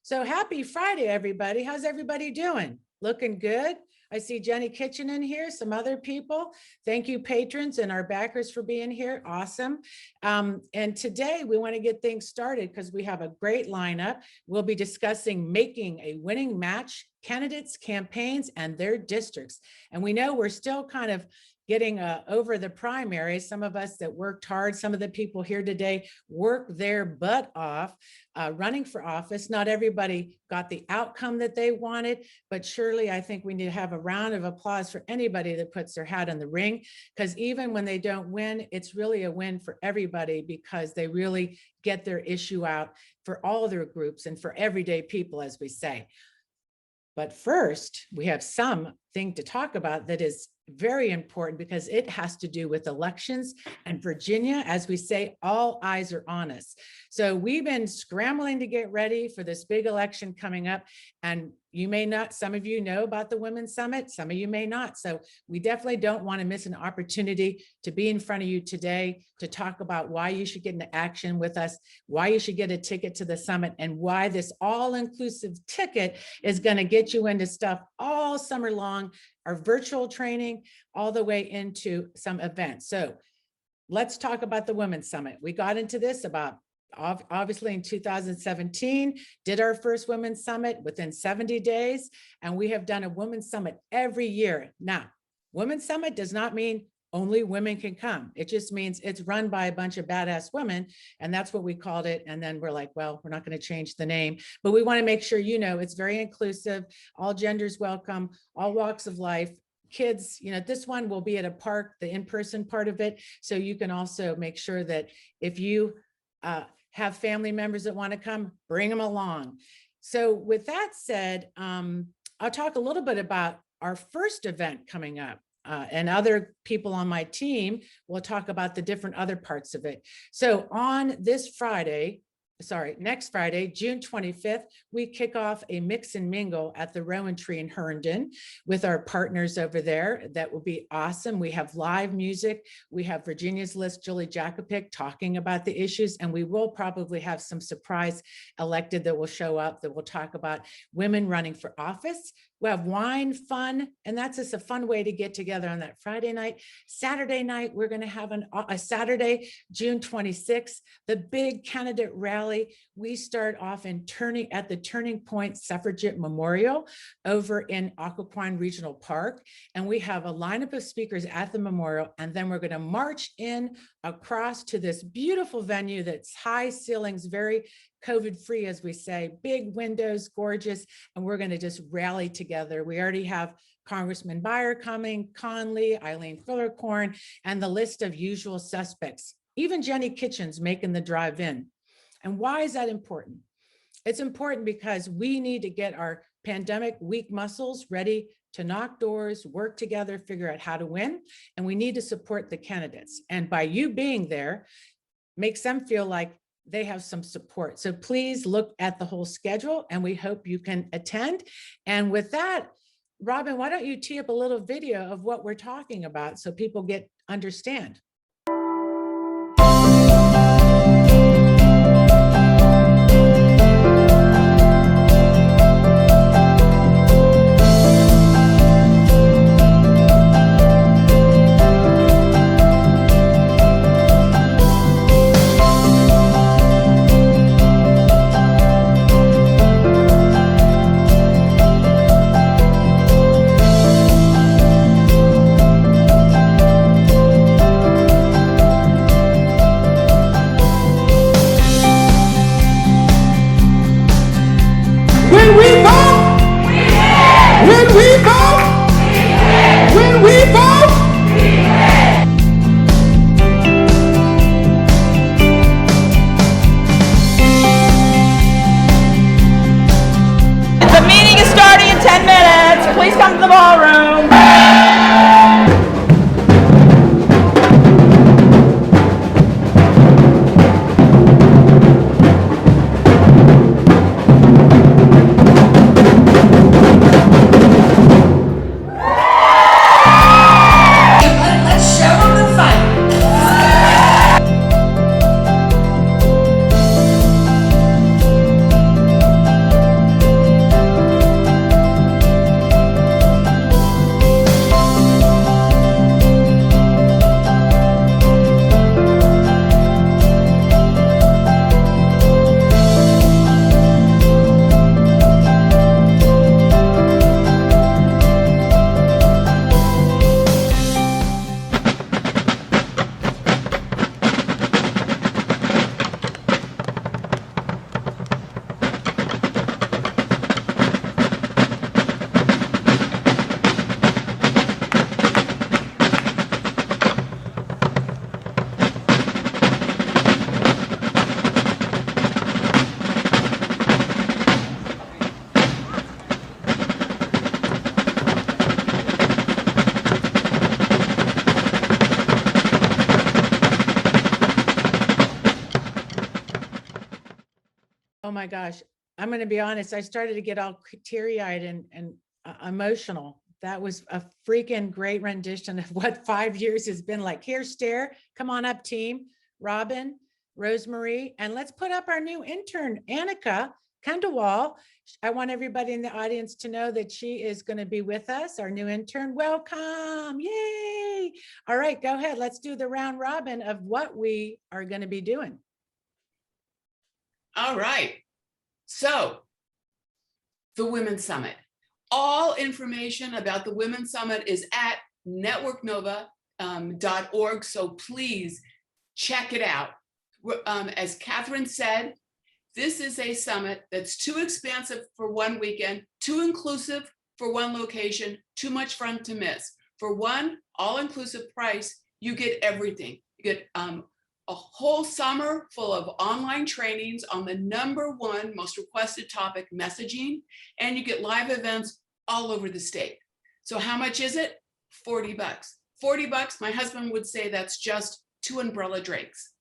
So happy Friday, everybody. How's everybody doing? Looking good? I see Jenny Kitchen in here, some other people. Thank you, patrons and our backers, for being here. Awesome. And today we want to get things started because we have a great lineup. We'll be discussing making a winning match, candidates, campaigns, and their districts. And we know we're still kind of getting over the primaries. Some of us that worked hard, some of the people here today worked their butt off running for office. Not everybody got the outcome that they wanted, but surely I think we need to have a round of applause for anybody that puts their hat in the ring, because even when they don't win, it's really a win for everybody because they really get their issue out for all their groups and for everyday people, as we say. But first, we have something to talk about that is very important because it has to do with elections. And Virginia, as we say, all eyes are on us. So we've been scrambling to get ready for this big election coming up. And you may not, some of you know about the Women's Summit, some of you may not. So we definitely don't want to miss an opportunity to be in front of you today to talk about why you should get into action with us, why you should get a ticket to the summit, and why this all-inclusive ticket is going to get you into stuff all summer long, our virtual training, all the way into some events. So let's talk about the Women's Summit. We got into this about obviously in 2017, did our first Women's Summit within 70 days, and we have done a Women's Summit every year. Now, Women's Summit does not mean only women can come. It just means it's run by a bunch of badass women, and that's what we called it. And then we're like, well, we're not going to change the name, but we want to make sure you know it's very inclusive, all genders welcome, all walks of life. Kids, you know, this one will be at a park, the in-person part of it. So you can also make sure that if you have family members that want to come, bring them along. So with that said, I'll talk a little bit about our first event coming up. And other people on my team will talk about the different other parts of it. So on this Friday, next Friday, June 25th, we kick off a mix and mingle at the Rowan Tree in Herndon with our partners over there. That will be awesome. We have live music. We have Virginia's List, Julie Jakopic, talking about the issues, and we will probably have some surprise elected that will show up that will talk about women running for office. We have wine, fun, and that's just a fun way to get together on that Friday night. Saturday night, we're going to have a Saturday, June 26th, the big candidate rally. We start off at the Turning Point Suffragette Memorial over in Occoquan Regional Park. And we have a lineup of speakers at the memorial. And then we're going to march in across to this beautiful venue that's high ceilings, very COVID-free, as we say, big windows, gorgeous, and we're going to just rally together. We already have Congressman Beyer coming, Conley, Eileen Fillercorn, and the list of usual suspects. Even Jenny Kitchen's making the drive in. And why is that important? It's important because we need to get our pandemic weak muscles ready to knock doors, work together, figure out how to win, and we need to support the candidates. And by you being there, makes them feel like they have some support. So please look at the whole schedule, and we hope you can attend. And with that, Robin, why don't you tee up a little video of what we're talking about so people understand? Please come to the ballroom. my gosh. I'm going to be honest. I started to get all teary-eyed and emotional. That was a freaking great rendition of what 5 years has been like. Here, Stare, come on up, team. Robin, Rosemary, and let's put up our new intern, Annika Kandawal. I want everybody in the audience to know that she is going to be with us, our new intern. Welcome. Yay. All right, go ahead. Let's do the round robin of what we are going to be doing. All right. So the Women's Summit. All information about the Women's Summit is at networknova.org. So please check it out. As Catherine said, this is a summit that's too expansive for one weekend, too inclusive for one location, too much fun to miss. For one all-inclusive price, you get everything. You get a whole summer full of online trainings on the #1 most requested topic, messaging, and you get live events all over the state. So how much is it? $40. $40, my husband would say that's just 2 umbrella drinks.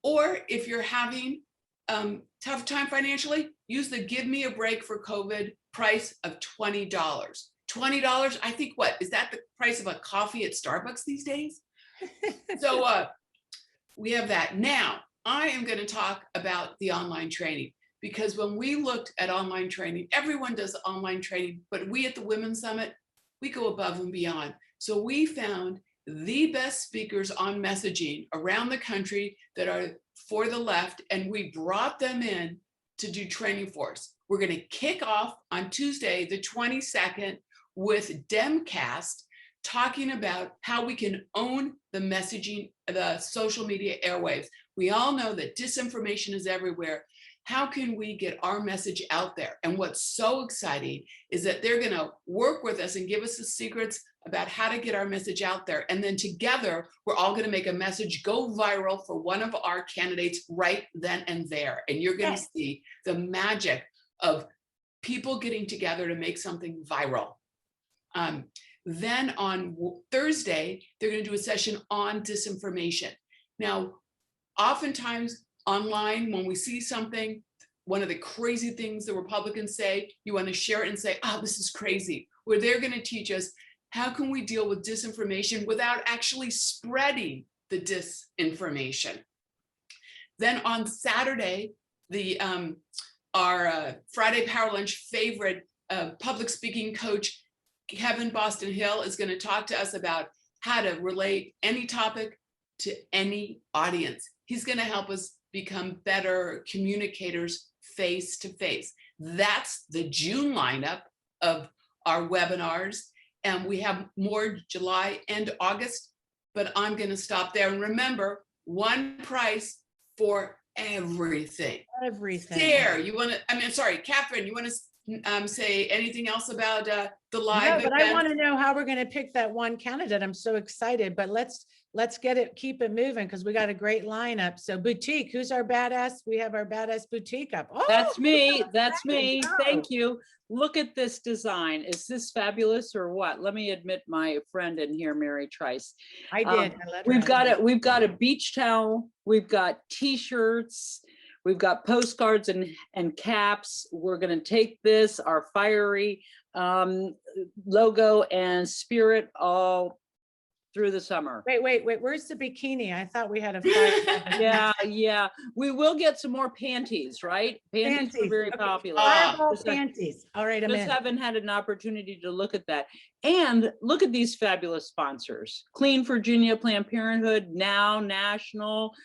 Or if you're having tough time financially, use the Give Me a Break for COVID price of $20. $20, I think, what, is that the price of a coffee at Starbucks these days? So we have that. Now, I am going to talk about the online training, because when we looked at online training, everyone does online training, but we at the Women's Summit, we go above and beyond. So we found the best speakers on messaging around the country that are for the left, and we brought them in to do training for us. We're going to kick off on Tuesday, the 22nd, with Demcast, talking about how we can own the messaging, the social media airwaves. We all know that disinformation is everywhere. How can we get our message out there? And what's so exciting is that they're going to work with us and give us the secrets about how to get our message out there. And then together, we're all going to make a message go viral for one of our candidates right then and there. And you're going to see the magic of people getting together to make something viral. Then on Thursday, they're going to do a session on disinformation. Now, oftentimes online, when we see something, one of the crazy things the Republicans say, you want to share it and say, oh, this is crazy. Where they're going to teach us, how can we deal with disinformation without actually spreading the disinformation? Then on Saturday, our Friday Power Lunch favorite public speaking coach, Kevin Boston Hill, is going to talk to us about how to relate any topic to any audience. He's going to help us become better communicators face to face. That's the June lineup of our webinars. And we have more July and August, but I'm going to stop there. And remember, one price for everything. Everything. There, you want to, I mean, sorry, Catherine, you want to say anything else about the live No, but event? I want to know how we're going to pick that one candidate. I'm so excited, but let's get it, keep it moving, because we got a great lineup. So boutique, who's our badass? We have our badass boutique up. Oh, That's me. That's me. go. Thank you. Look at this design. Is this fabulous or what? Let me admit my friend in here, Mary Trice. I did. I let her We've got know. it. We've got a beach towel. We've got T-shirts. We've got postcards and caps. We're going to take this, our fiery logo and spirit all through the summer. Wait. Where's the bikini? I thought we had a fire. Yeah. We will get some more panties, right? Panties were very Okay. popular. Fireball panties. All right, I'm Just in. haven't had an opportunity to look at that. And look at these fabulous sponsors. Clean Virginia, Planned Parenthood, Now, National,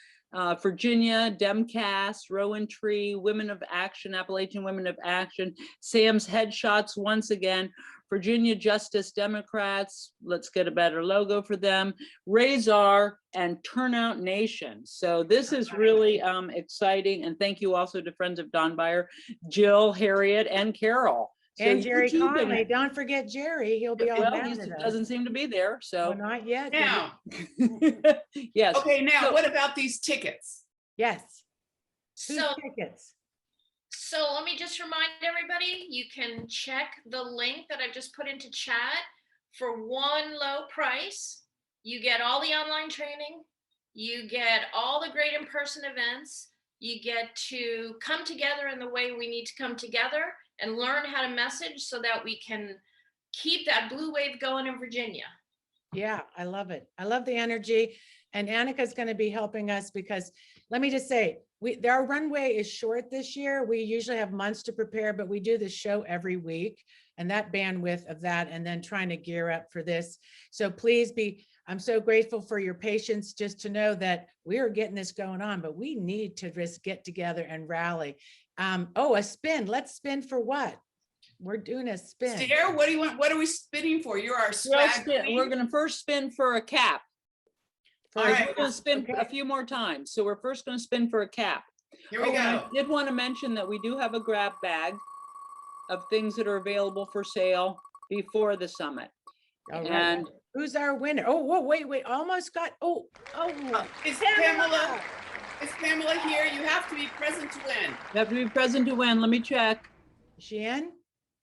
Virginia, Demcast, Rowan Tree, Women of Action, Appalachian Women of Action, Sam's Headshots once again, Virginia Justice Democrats, let's get a better logo for them, Razor, and Turnout Nation. So this is really exciting. And thank you also to Friends of Don Beyer, Jill, Harriet, and Carol. So And Jerry you two Conley. Don't forget Jerry. He'll be all well, mad he at us. doesn't seem to be there, so. Well, not yet. Now, Yes. okay, now So- what about these tickets? Yes. Who's So, tickets? so let me just remind everybody, you can check the link that I've just put into chat. For one low price, you get all the online training, you get all the great in-person events, You get to come together in the way we need to come together and learn how to message so that we can keep that blue wave going in Virginia. Yeah, I love it. I love the energy. And Annika's going to be helping us because let me just say, our runway is short this year. We usually have months to prepare, but we do the show every week and that bandwidth of that, and then trying to gear up for this. So please I'm so grateful for your patience, just to know that we are getting this going on, but we need to just get together and rally. Oh, a spin. Let's spin for what? We're doing a spin. Stair, what do you want? What are we spinning for? You're our swag queen. We're going to first spin for a cap. All right. We're going to spin Okay. a few more times. So we're first going to spin for a cap. Here we and I go. did want to mention that we do have a grab bag of things that are available for sale before the summit. All right. And Who's our winner? Oh, whoa, wait, almost got, Is Pamela here? You have to be present to win. you have to be present to win. Let me check. is she in?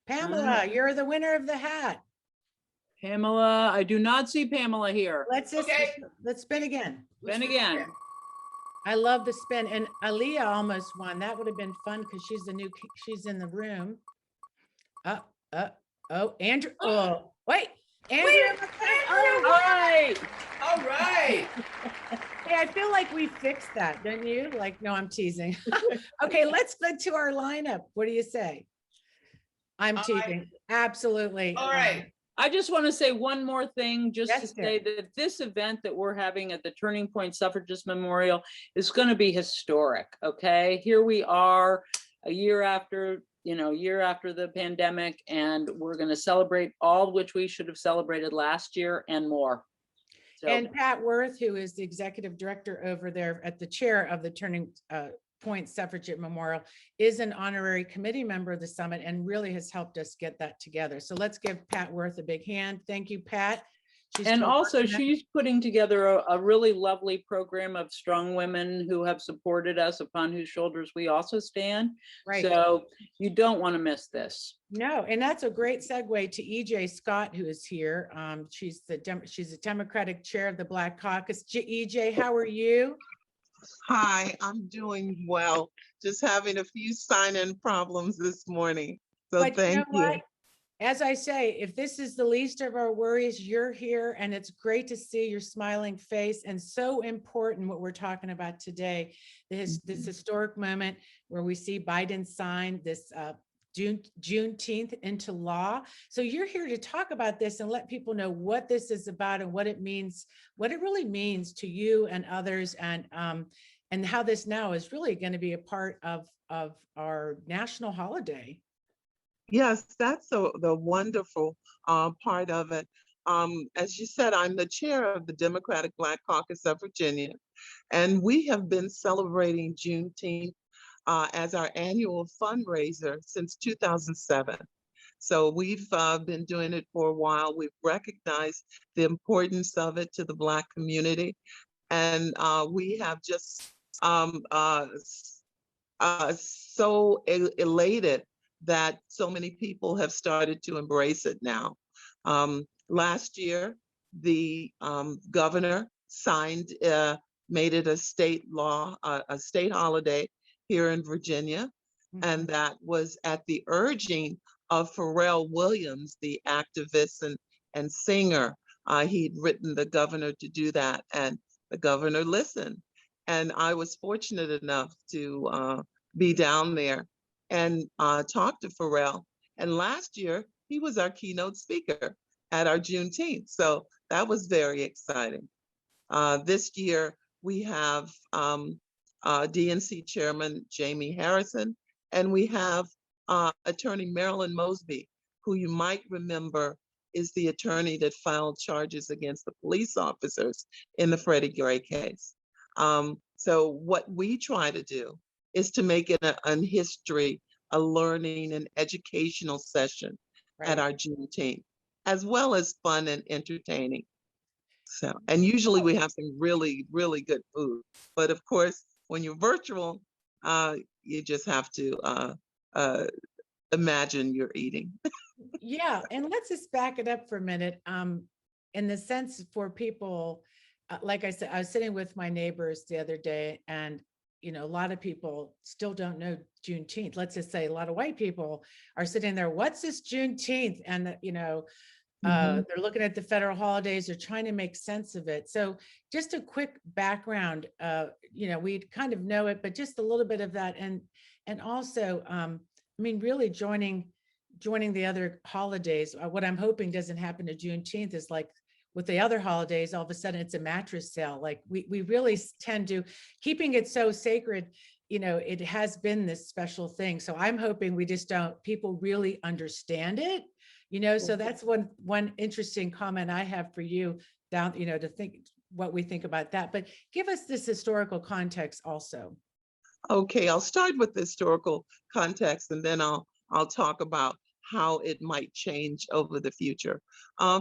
Pamela, you're the winner of the hat. Pamela, I do not see Pamela here. Let's Okay. spin again. Spin again. I love the spin, and Alyia almost won. That would have been fun because she's in the room. Oh, Andrew, oh, wait, Andrew. All right. All right. Hey, I feel like we fixed that, don't you? Like, no, I'm teasing. Okay, let's go to our lineup. What do you say? I'm All right. teasing, absolutely. All right. I just want to say one more thing, just Yes, to say that this event that we're having at the Turning Point Suffragist Memorial is going to be historic. Okay, here we are a year after the pandemic, and we're going to celebrate all which we should have celebrated last year and more. So, And Pat Worth, who is the executive director over there at the chair of the Turning Point Suffragette Memorial, is an honorary committee member of the summit and really has helped us get that together. So let's give Pat Worth a big hand. Thank you, Pat. and also she's putting together a really lovely program of strong women who have supported us, upon whose shoulders we also stand. Right. So you don't want to miss this. No, and that's a great segue to EJ Scott, who is here. She's the Democratic chair of the Black Caucus. EJ, how are you? Hi, I'm doing well. Just having a few sign-in problems this morning. So But you know thank you. what? As I say, if this is the least of our worries, you're here, and it's great to see your smiling face, and so important what we're talking about today, this historic moment where we see Biden sign this Juneteenth into law. So you're here to talk about this and let people know what this is about and what it means, what it really means to you and others, and how this now is really going to be a part of our national holiday. Yes, that's the wonderful part of it. As you said, I'm the chair of the Democratic Black Caucus of Virginia, and we have been celebrating Juneteenth as our annual fundraiser since 2007. So we've been doing it for a while. We've recognized the importance of it to the Black community, and we have just so elated that so many people have started to embrace it now. Last year, the governor signed, made it a state law, a state holiday here in Virginia. And that was at the urging of Pharrell Williams, the activist and singer. He'd written the governor to do that, and the governor listened. And I was fortunate enough to be down there and talk to Pharrell. And last year, he was our keynote speaker at our Juneteenth. So that was very exciting. This year, we have DNC Chairman Jamie Harrison, and we have Attorney Marilyn Mosby, who you might remember is the attorney that filed charges against the police officers in the Freddie Gray case. So what we try to do is to make it a history, a learning and educational session at our Juneteenth, as well as fun and entertaining. So, and usually we have some really, really good food. But of course, when you're virtual, you just have to imagine you're eating. Yeah, and let's just back it up for a minute. In the sense for people, like I said, I was sitting with my neighbors the other day, and you know, a lot of people still don't know Juneteenth. Let's just say a lot of white people are sitting there, what's this Juneteenth? And, you know, they're looking at the federal holidays, they're trying to make sense of it. So just a quick background, you know, we kind of know it, but just a little bit of that. And also, I mean, really joining the other holidays. What I'm hoping doesn't happen to Juneteenth is like with the other holidays, all of a sudden it's a mattress sale. Like we really tend to, keeping it so sacred, you know, it has been this special thing. So I'm hoping we just don't, people really understand it, you know. So that's one interesting comment I have for you down, you know, to think what we think about that. But give us this historical context also. Okay, I'll start with the historical context, and then I'll talk about how it might change over the future.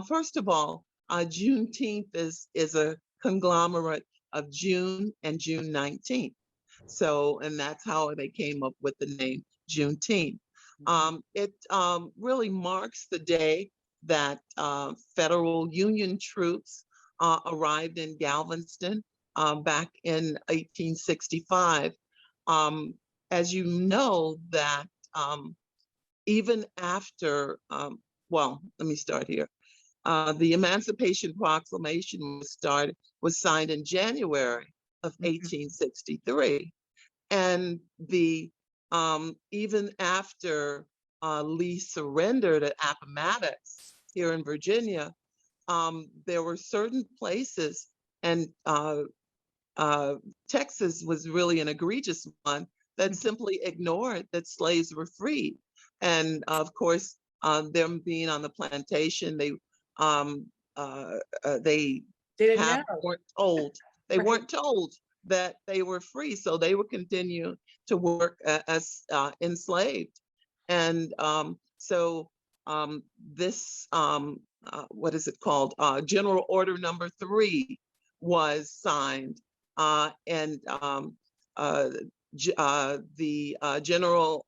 First of all, Juneteenth is a conglomerate of June and June 19th. So, and that's how they came up with the name Juneteenth. It really marks the day that federal Union troops arrived in Galveston back in 1865. As you know, that even after, well, let me start here. The Emancipation Proclamation was signed in January of 1863. And the even after Lee surrendered at Appomattox here in Virginia, there were certain places, and Texas was really an egregious one, that simply ignored that slaves were freed. And of course, them being on the plantation, they weren't told. They weren't told that they were free, so they would continue to work as enslaved. And so this, what is it called? General Order Number 3 was signed, and the General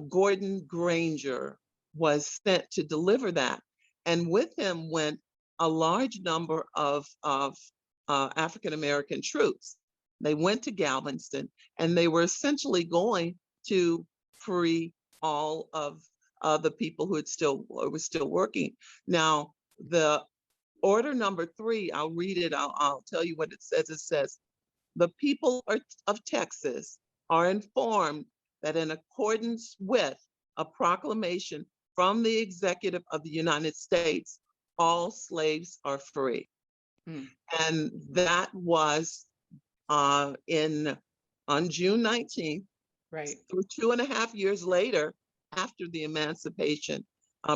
Gordon Granger was sent to deliver that. And with him went a large number of African-American troops. They went to Galveston, and they were essentially going to free all of the people who were still working. Now, the Order Number 3, I'll read it, I'll tell you what it says. It says, the people of Texas are informed that in accordance with a proclamation from the Executive of the United States, all slaves are free. And that was on June 19th, right? 2.5 years later, after the Emancipation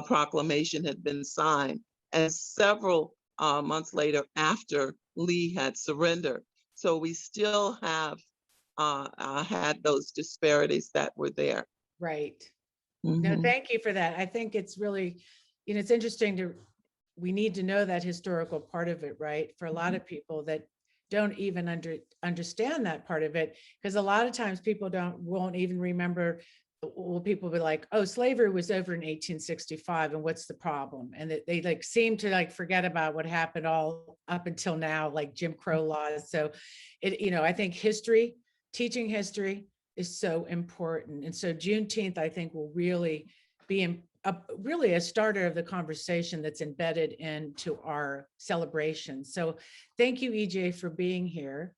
Proclamation had been signed, and several months later after Lee had surrendered. So we still have had those disparities that were there. Right. No, thank you for that. I think it's really, you know, it's interesting we need to know that historical part of it, right? For a lot of people that don't even understand that part of it, because a lot of times people won't even remember. Well, people be like, oh, slavery was over in 1865, and what's the problem? And they like seem to like forget about what happened all up until now, like Jim Crow laws. So it, you know, I think teaching history is so important. And so Juneteenth, I think, will really be really a starter of the conversation that's embedded into our celebration. So thank you, EJ, for being here.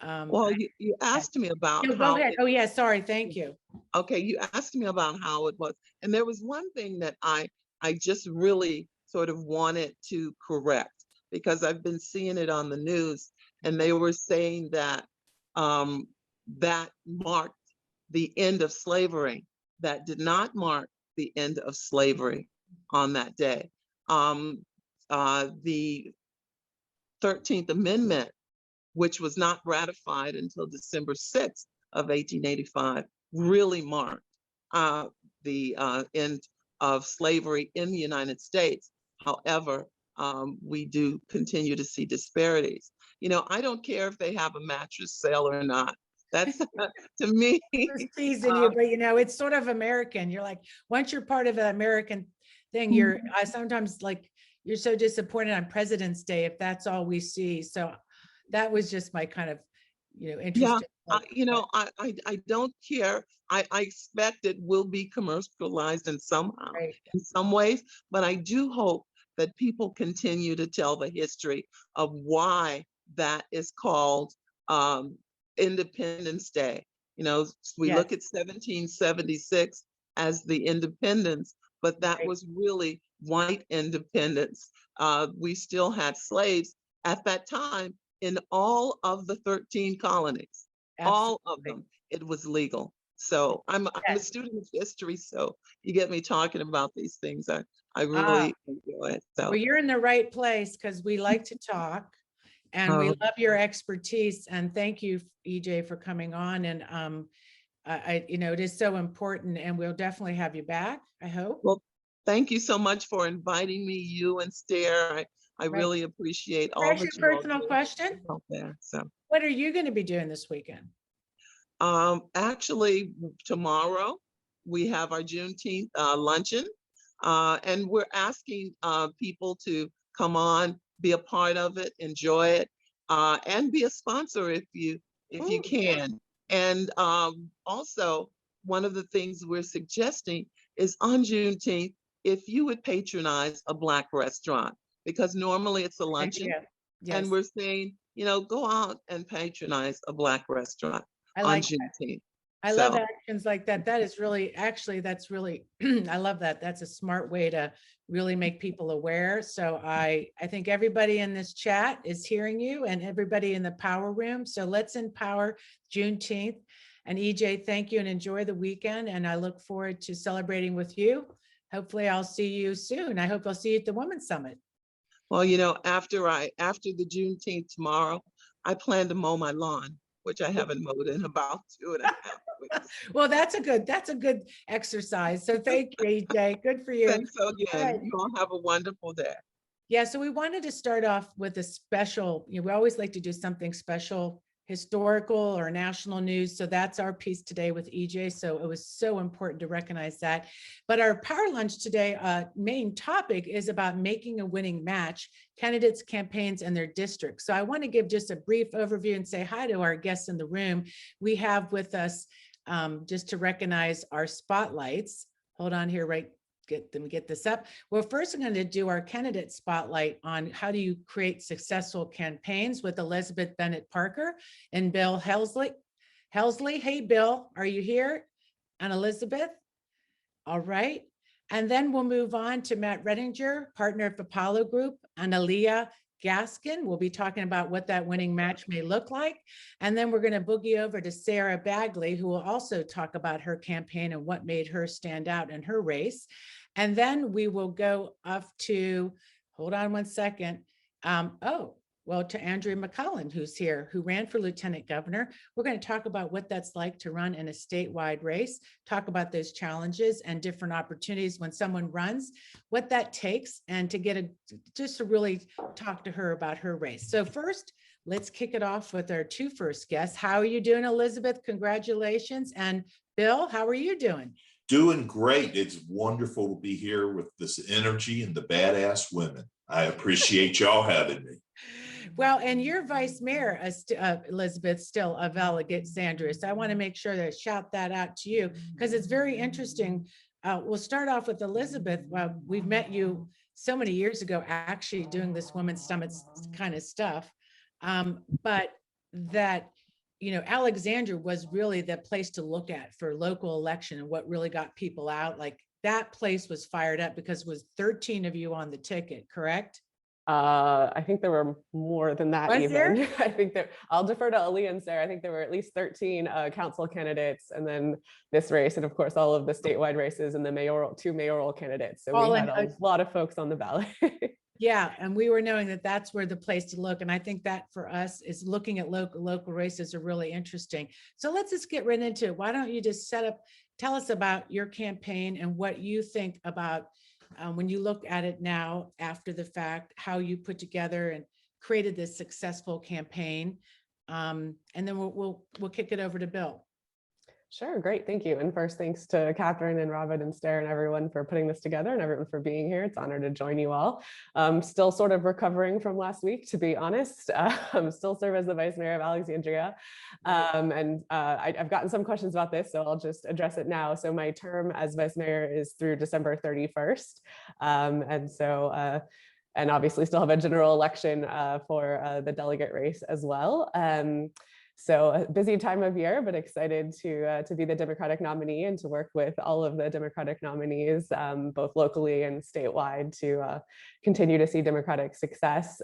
Well, you asked me about no, go ahead. Oh yeah, sorry, thank you. Okay, you asked me about how it was. And there was one thing that I just really sort of wanted to correct, because I've been seeing it on the news, and they were saying that that marked the end of slavery. That did not mark the end of slavery on that day. The 13th Amendment, which was not ratified until December 6th of 1885, really marked the end of slavery in the United States. However, we do continue to see disparities. You know, I don't care if they have a mattress sale or not. That's to me. Just teasing you, but you know, it's sort of American. You're like, once you're part of an American thing, I sometimes like, you're so disappointed on President's Day if that's all we see. So that was just my kind of Yeah, interested. I don't care. I expect it will be commercialized in somehow, Right. in some ways, but I do hope that people continue to tell the history of why that is called Independence Day. We Yes. look at 1776 as the independence, but that Right. was really white independence. We still had slaves at that time in all of the 13 colonies, all of Absolutely. them. It was legal. So I'm a student of history, so you get me talking about these things. I Ah, really enjoy it. So well, you're in the right place because we like to talk and we um, love your expertise. And thank you, EJ, for coming on. And it is so important, and we'll definitely have you back, I hope. well, thank you so much for inviting me, you and Stair. I Right. really appreciate Can I all ask you that a you all personal do question? out there. So What are you going to be doing this weekend? actually tomorrow we have our Juneteenth luncheon. And we're asking people to come on, be a part of it, enjoy it, and be a sponsor if you Ooh, can. And also, one of the things we're suggesting is on Juneteenth, if you would patronize a Black restaurant, because normally it's a luncheon, idea. and Yes, we're saying, go out and patronize a Black restaurant I on like. Juneteenth. I love So, actions like that. That is really, actually, that's really, I love that. That's a smart way to really make people aware. So I think everybody in this chat is hearing you and everybody in the power room. So let's empower Juneteenth. And EJ, thank you and enjoy the weekend. And I look forward to celebrating with you. Hopefully I'll see you soon. I hope I'll see you at the Women's Summit. well, after the Juneteenth tomorrow, I plan to mow my lawn, which I haven't mowed in about 2.5 weeks. Well, that's a good exercise. So thank you, EJ. Good for you. Thanks again. Right. You all have a wonderful day. Yeah, so we wanted to start off with a special, we always like to do something special, historical or national news. So that's our piece today with EJ. So it was so important to recognize that. But our Power Lunch today, main topic is about making a winning match, candidates, campaigns, and their districts. So I want to give just a brief overview and say hi to our guests in the room. We have with us, just to recognize our spotlights. Hold on here, right? Get this up. Well, first I'm going to do our candidate spotlight on how do you create successful campaigns with Elizabeth Bennett-Parker and Bill Helsley. Hey, Bill, are you here? And Elizabeth? All right. And then we'll move on to Matt Renninger, partner of Apollo Group, and Alyia Gaskin. We'll be talking about what that winning match may look like. And then we're going to boogie over to Sarah Bagley, who will also talk about her campaign and what made her stand out in her race. And then we will go up to, hold on one second. To Andrea McCullen, who's here, who ran for lieutenant governor. We're going to talk about what that's like to run in a statewide race, talk about those challenges and different opportunities when someone runs, what that takes, and to really talk to her about her race. So first, let's kick it off with our two first guests. How are you doing, Elizabeth? Congratulations. And Bill, how are you doing? Doing great. It's wonderful to be here with this energy and the badass women. I appreciate y'all having me. Well, and you're vice mayor, Elizabeth, still of Alexandria. So I want to make sure to shout that out to you because it's very interesting. We'll start off with Elizabeth. We've met you so many years ago, actually doing this Women's Summit kind of stuff. But that, Alexandria was really the place to look at for local election and what really got people out. Like that place was fired up because it was 13 of you on the ticket, correct? I think there were more than that. Was there? I think I'll defer to Alyia and Sarah. I think there were at least 13 council candidates, and then this race, and of course all of the statewide races and the two mayoral candidates. So we had a lot of folks on the ballot. Yeah, and we were knowing that that's where the place to look. And I think that for us is looking at local races are really interesting. So let's just get right into it. Why don't you just tell us about your campaign and what you think about when you look at it now after the fact, how you put together and created this successful campaign. And then we'll kick it over to Bill. Sure, great, thank you. And first, thanks to Catherine and Robin and Stare and everyone for putting this together and everyone for being here. It's an honor to join you all. Still sort of recovering from last week, to be honest. Still serve as the Vice Mayor of Alexandria. I've gotten some questions about this, so I'll just address it now. So my term as Vice Mayor is through December 31st. And obviously still have a general election for the delegate race as well. So a busy time of year, but excited to be the Democratic nominee and to work with all of the Democratic nominees, both locally and statewide, to continue to see Democratic success.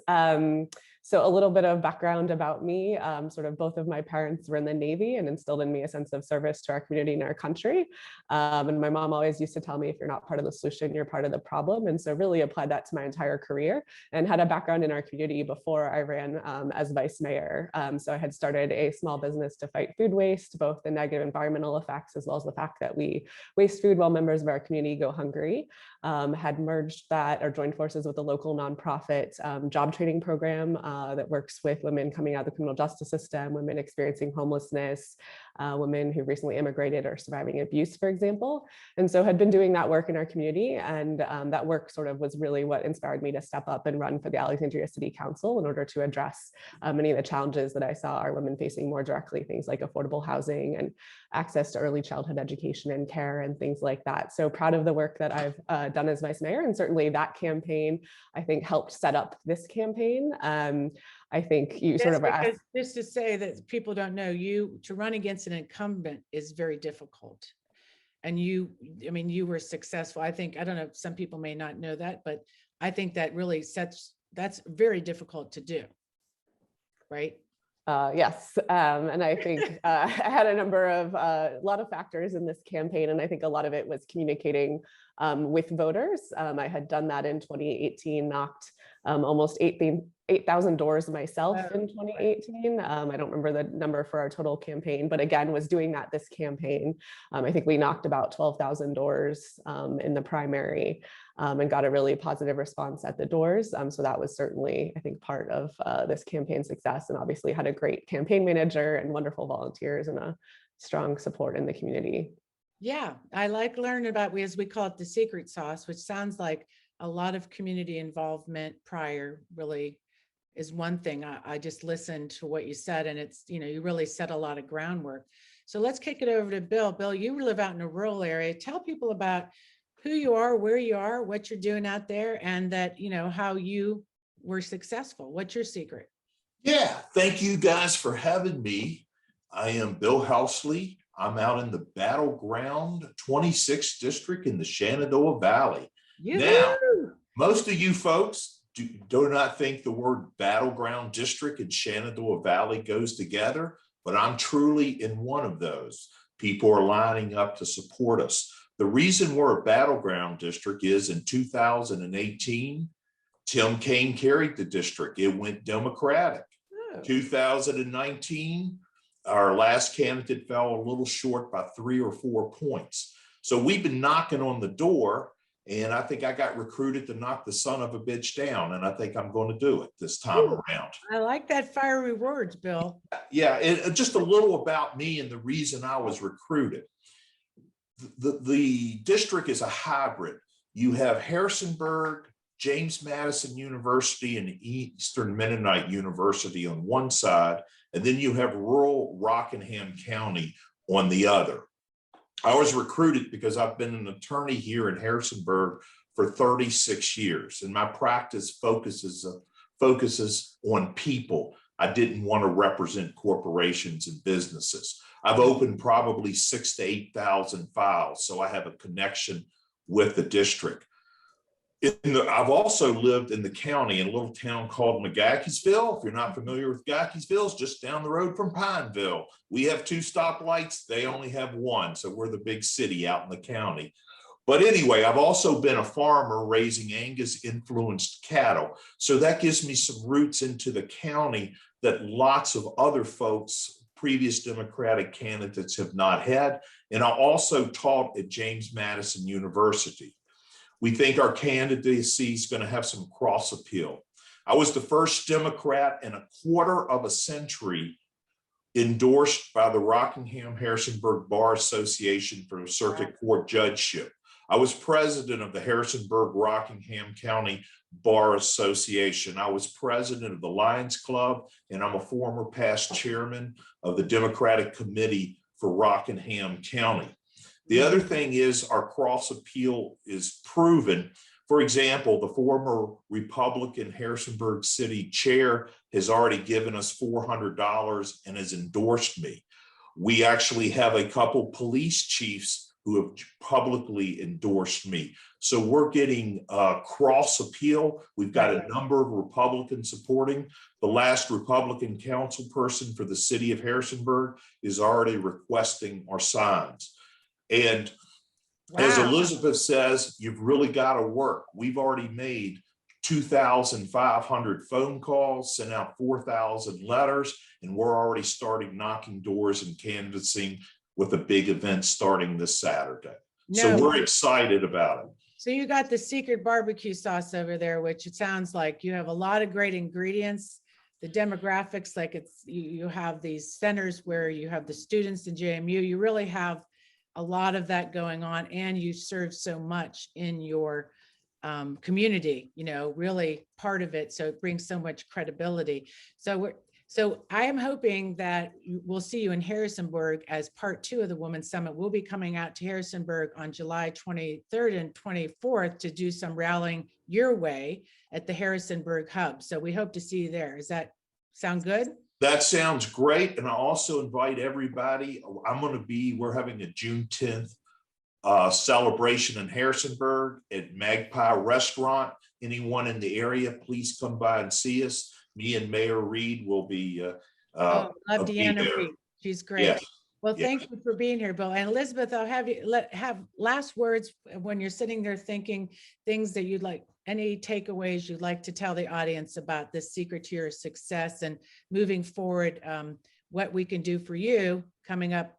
So a little bit of background about me, sort of both of my parents were in the Navy and instilled in me a sense of service to our community and our country. And my mom always used to tell me, if you're not part of the solution, you're part of the problem. And so really applied that to my entire career and had a background in our community before I ran as vice mayor. So I had started a small business to fight food waste, both the negative environmental effects as well as the fact that we waste food while members of our community go hungry. Had merged that or joined forces with a local nonprofit job training program that works with women coming out of the criminal justice system, women experiencing homelessness, women who recently immigrated or surviving abuse, for example. And so had been doing that work in our community, and that work sort of was really what inspired me to step up and run for the Alexandria City Council in order to address many of the challenges that I saw our women facing more directly, things like affordable housing and access to early childhood education and care and things like that. So proud of the work that I've done as vice mayor, and certainly that campaign, I think, helped set up this campaign. I think you sort of asked. Just to say that people don't know, to run against an incumbent is very difficult. And you were successful. I don't know, some people may not know that, but I think that really that's very difficult to do, right? Yes, and I think I had a lot of factors in this campaign, and I think a lot of it was communicating with voters. I had done that in 2018, knocked almost 8,000 doors myself in 2018. I don't remember the number for our total campaign, but again, was doing that this campaign. I think we knocked about 12,000 doors in the primary and got a really positive response at the doors. So that was certainly, I think, part of this campaign success, and obviously had a great campaign manager and wonderful volunteers and a strong support in the community. Yeah, I like learning about, as we call it, the secret sauce, which sounds like a lot of community involvement prior really is one thing. I just listened to what you said, and it's, you really set a lot of groundwork. So let's kick it over to Bill. Bill, you live out in a rural area. Tell people about who you are, where you are, what you're doing out there, and that, how you were successful. What's your secret? Yeah, thank you guys for having me. I am Bill Helsley. I'm out in the battleground 26th district in the Shenandoah Valley. Now, most of you folks do not think the word battleground district and Shenandoah Valley goes together, but I'm truly in one of those. People are lining up to support us. The reason we're a battleground district is in 2018, Tim Kaine carried the district. It went Democratic. 2019, our last candidate fell a little short by 3 or 4 points. So we've been knocking on the door, and I think I got recruited to knock the son of a bitch down, and I think I'm going to do it this time around. I like that fiery words, Bill. Yeah, just a little about me and the reason I was recruited. The district is a hybrid. You have Harrisonburg, James Madison University, and Eastern Mennonite University on one side, and then you have rural Rockingham County on the other. I was recruited because I've been an attorney here in Harrisonburg for 36 years, and my practice focuses on people. I didn't want to represent corporations and businesses. I've opened probably 6,000 to 8,000 files, so I have a connection with the district. I've also lived in the county in a little town called McGackey'sville. If you're not familiar with McGackey'sville, it's just down the road from Pineville. We have 2 stoplights. They only have 1. So we're the big city out in the county. But anyway, I've also been a farmer raising Angus influenced cattle. So that gives me some roots into the county that lots of other folks, previous Democratic candidates, have not had. And I also taught at James Madison University. We think our candidacy is going to have some cross appeal. I was the first Democrat in a quarter of a century endorsed by the Rockingham-Harrisonburg Bar Association for circuit court judgeship. I was president of the Harrisonburg-Rockingham County Bar Association. I was president of the Lions Club, and I'm a former past chairman of the Democratic Committee for Rockingham County. The other thing is our cross appeal is proven. For example, the former Republican Harrisonburg City Chair has already given us $400 and has endorsed me. We actually have a couple police chiefs who have publicly endorsed me. So we're getting cross appeal. We've got a number of Republicans supporting. The last Republican council person for the city of Harrisonburg is already requesting our signs. And as Elizabeth says, you've really got to work. We've already made 2,500 phone calls, sent out 4,000 letters, and we're already starting knocking doors and canvassing with a big event starting this Saturday. So we're excited about it. So you got the secret barbecue sauce over there, which it sounds like you have a lot of great ingredients. The demographics, like you have these centers where you have the students in JMU. You really have a lot of that going on, and you serve so much in your community, you know, really part of it. So it brings so much credibility. So I am hoping that we'll see you in Harrisonburg as part 2 of the Women's Summit. We'll be coming out to Harrisonburg on July 23rd and 24th to do some rallying your way at the Harrisonburg Hub. So we hope to see you there. Does that sound good? That sounds great. And I also invite everybody. We're having a Juneteenth celebration in Harrisonburg at Magpie Restaurant. Anyone in the area, please come by and see us. Me and Mayor Reed will be love Deanna Reed. She's great. Yes. Well, thank you for being here, Bill. And Elizabeth, I'll have you have last words when you're sitting there thinking things that you'd like, any takeaways you'd like to tell the audience about this secret to your success and moving forward, what we can do for you coming up,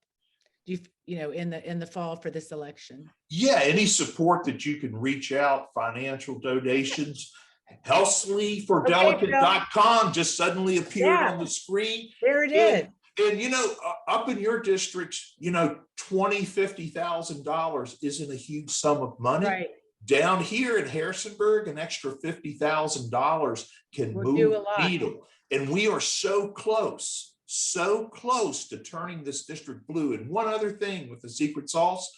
you know, in the fall for this election. Yeah, any support that you can reach out, financial donations. Helsley for delegate.com just suddenly appeared on the screen. There it is. And you know, up in your districts, you know, $20,000, $50,000 isn't a huge sum of money. Right. Down here in Harrisonburg, an extra $50,000 can move the needle. And we are so close to turning this district blue. And one other thing with the secret sauce,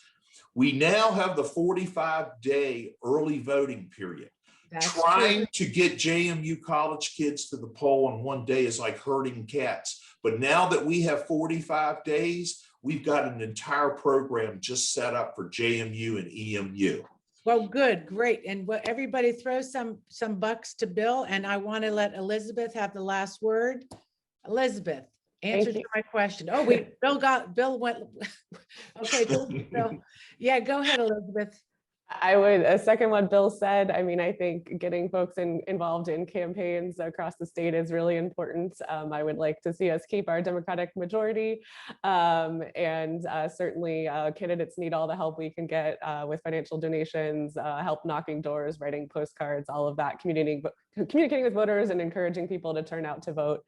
we now have the 45-day early voting period. Trying to get JMU college kids to the poll in one day is like herding cats. But now that we have 45 days, we've got an entire program just set up for JMU and EMU. Well, good, great. And everybody throw some bucks to Bill, and I want to let Elizabeth have the last word. Elizabeth, answer to my question. Oh, Bill went. Okay, Bill. Yeah, go ahead, Elizabeth. I would second what Bill said. I mean, I think getting folks involved in campaigns across the state is really important. I would like to see us keep our Democratic majority, and certainly candidates need all the help we can get with financial donations, help knocking doors, writing postcards, all of that, communicating with voters and encouraging people to turn out to vote.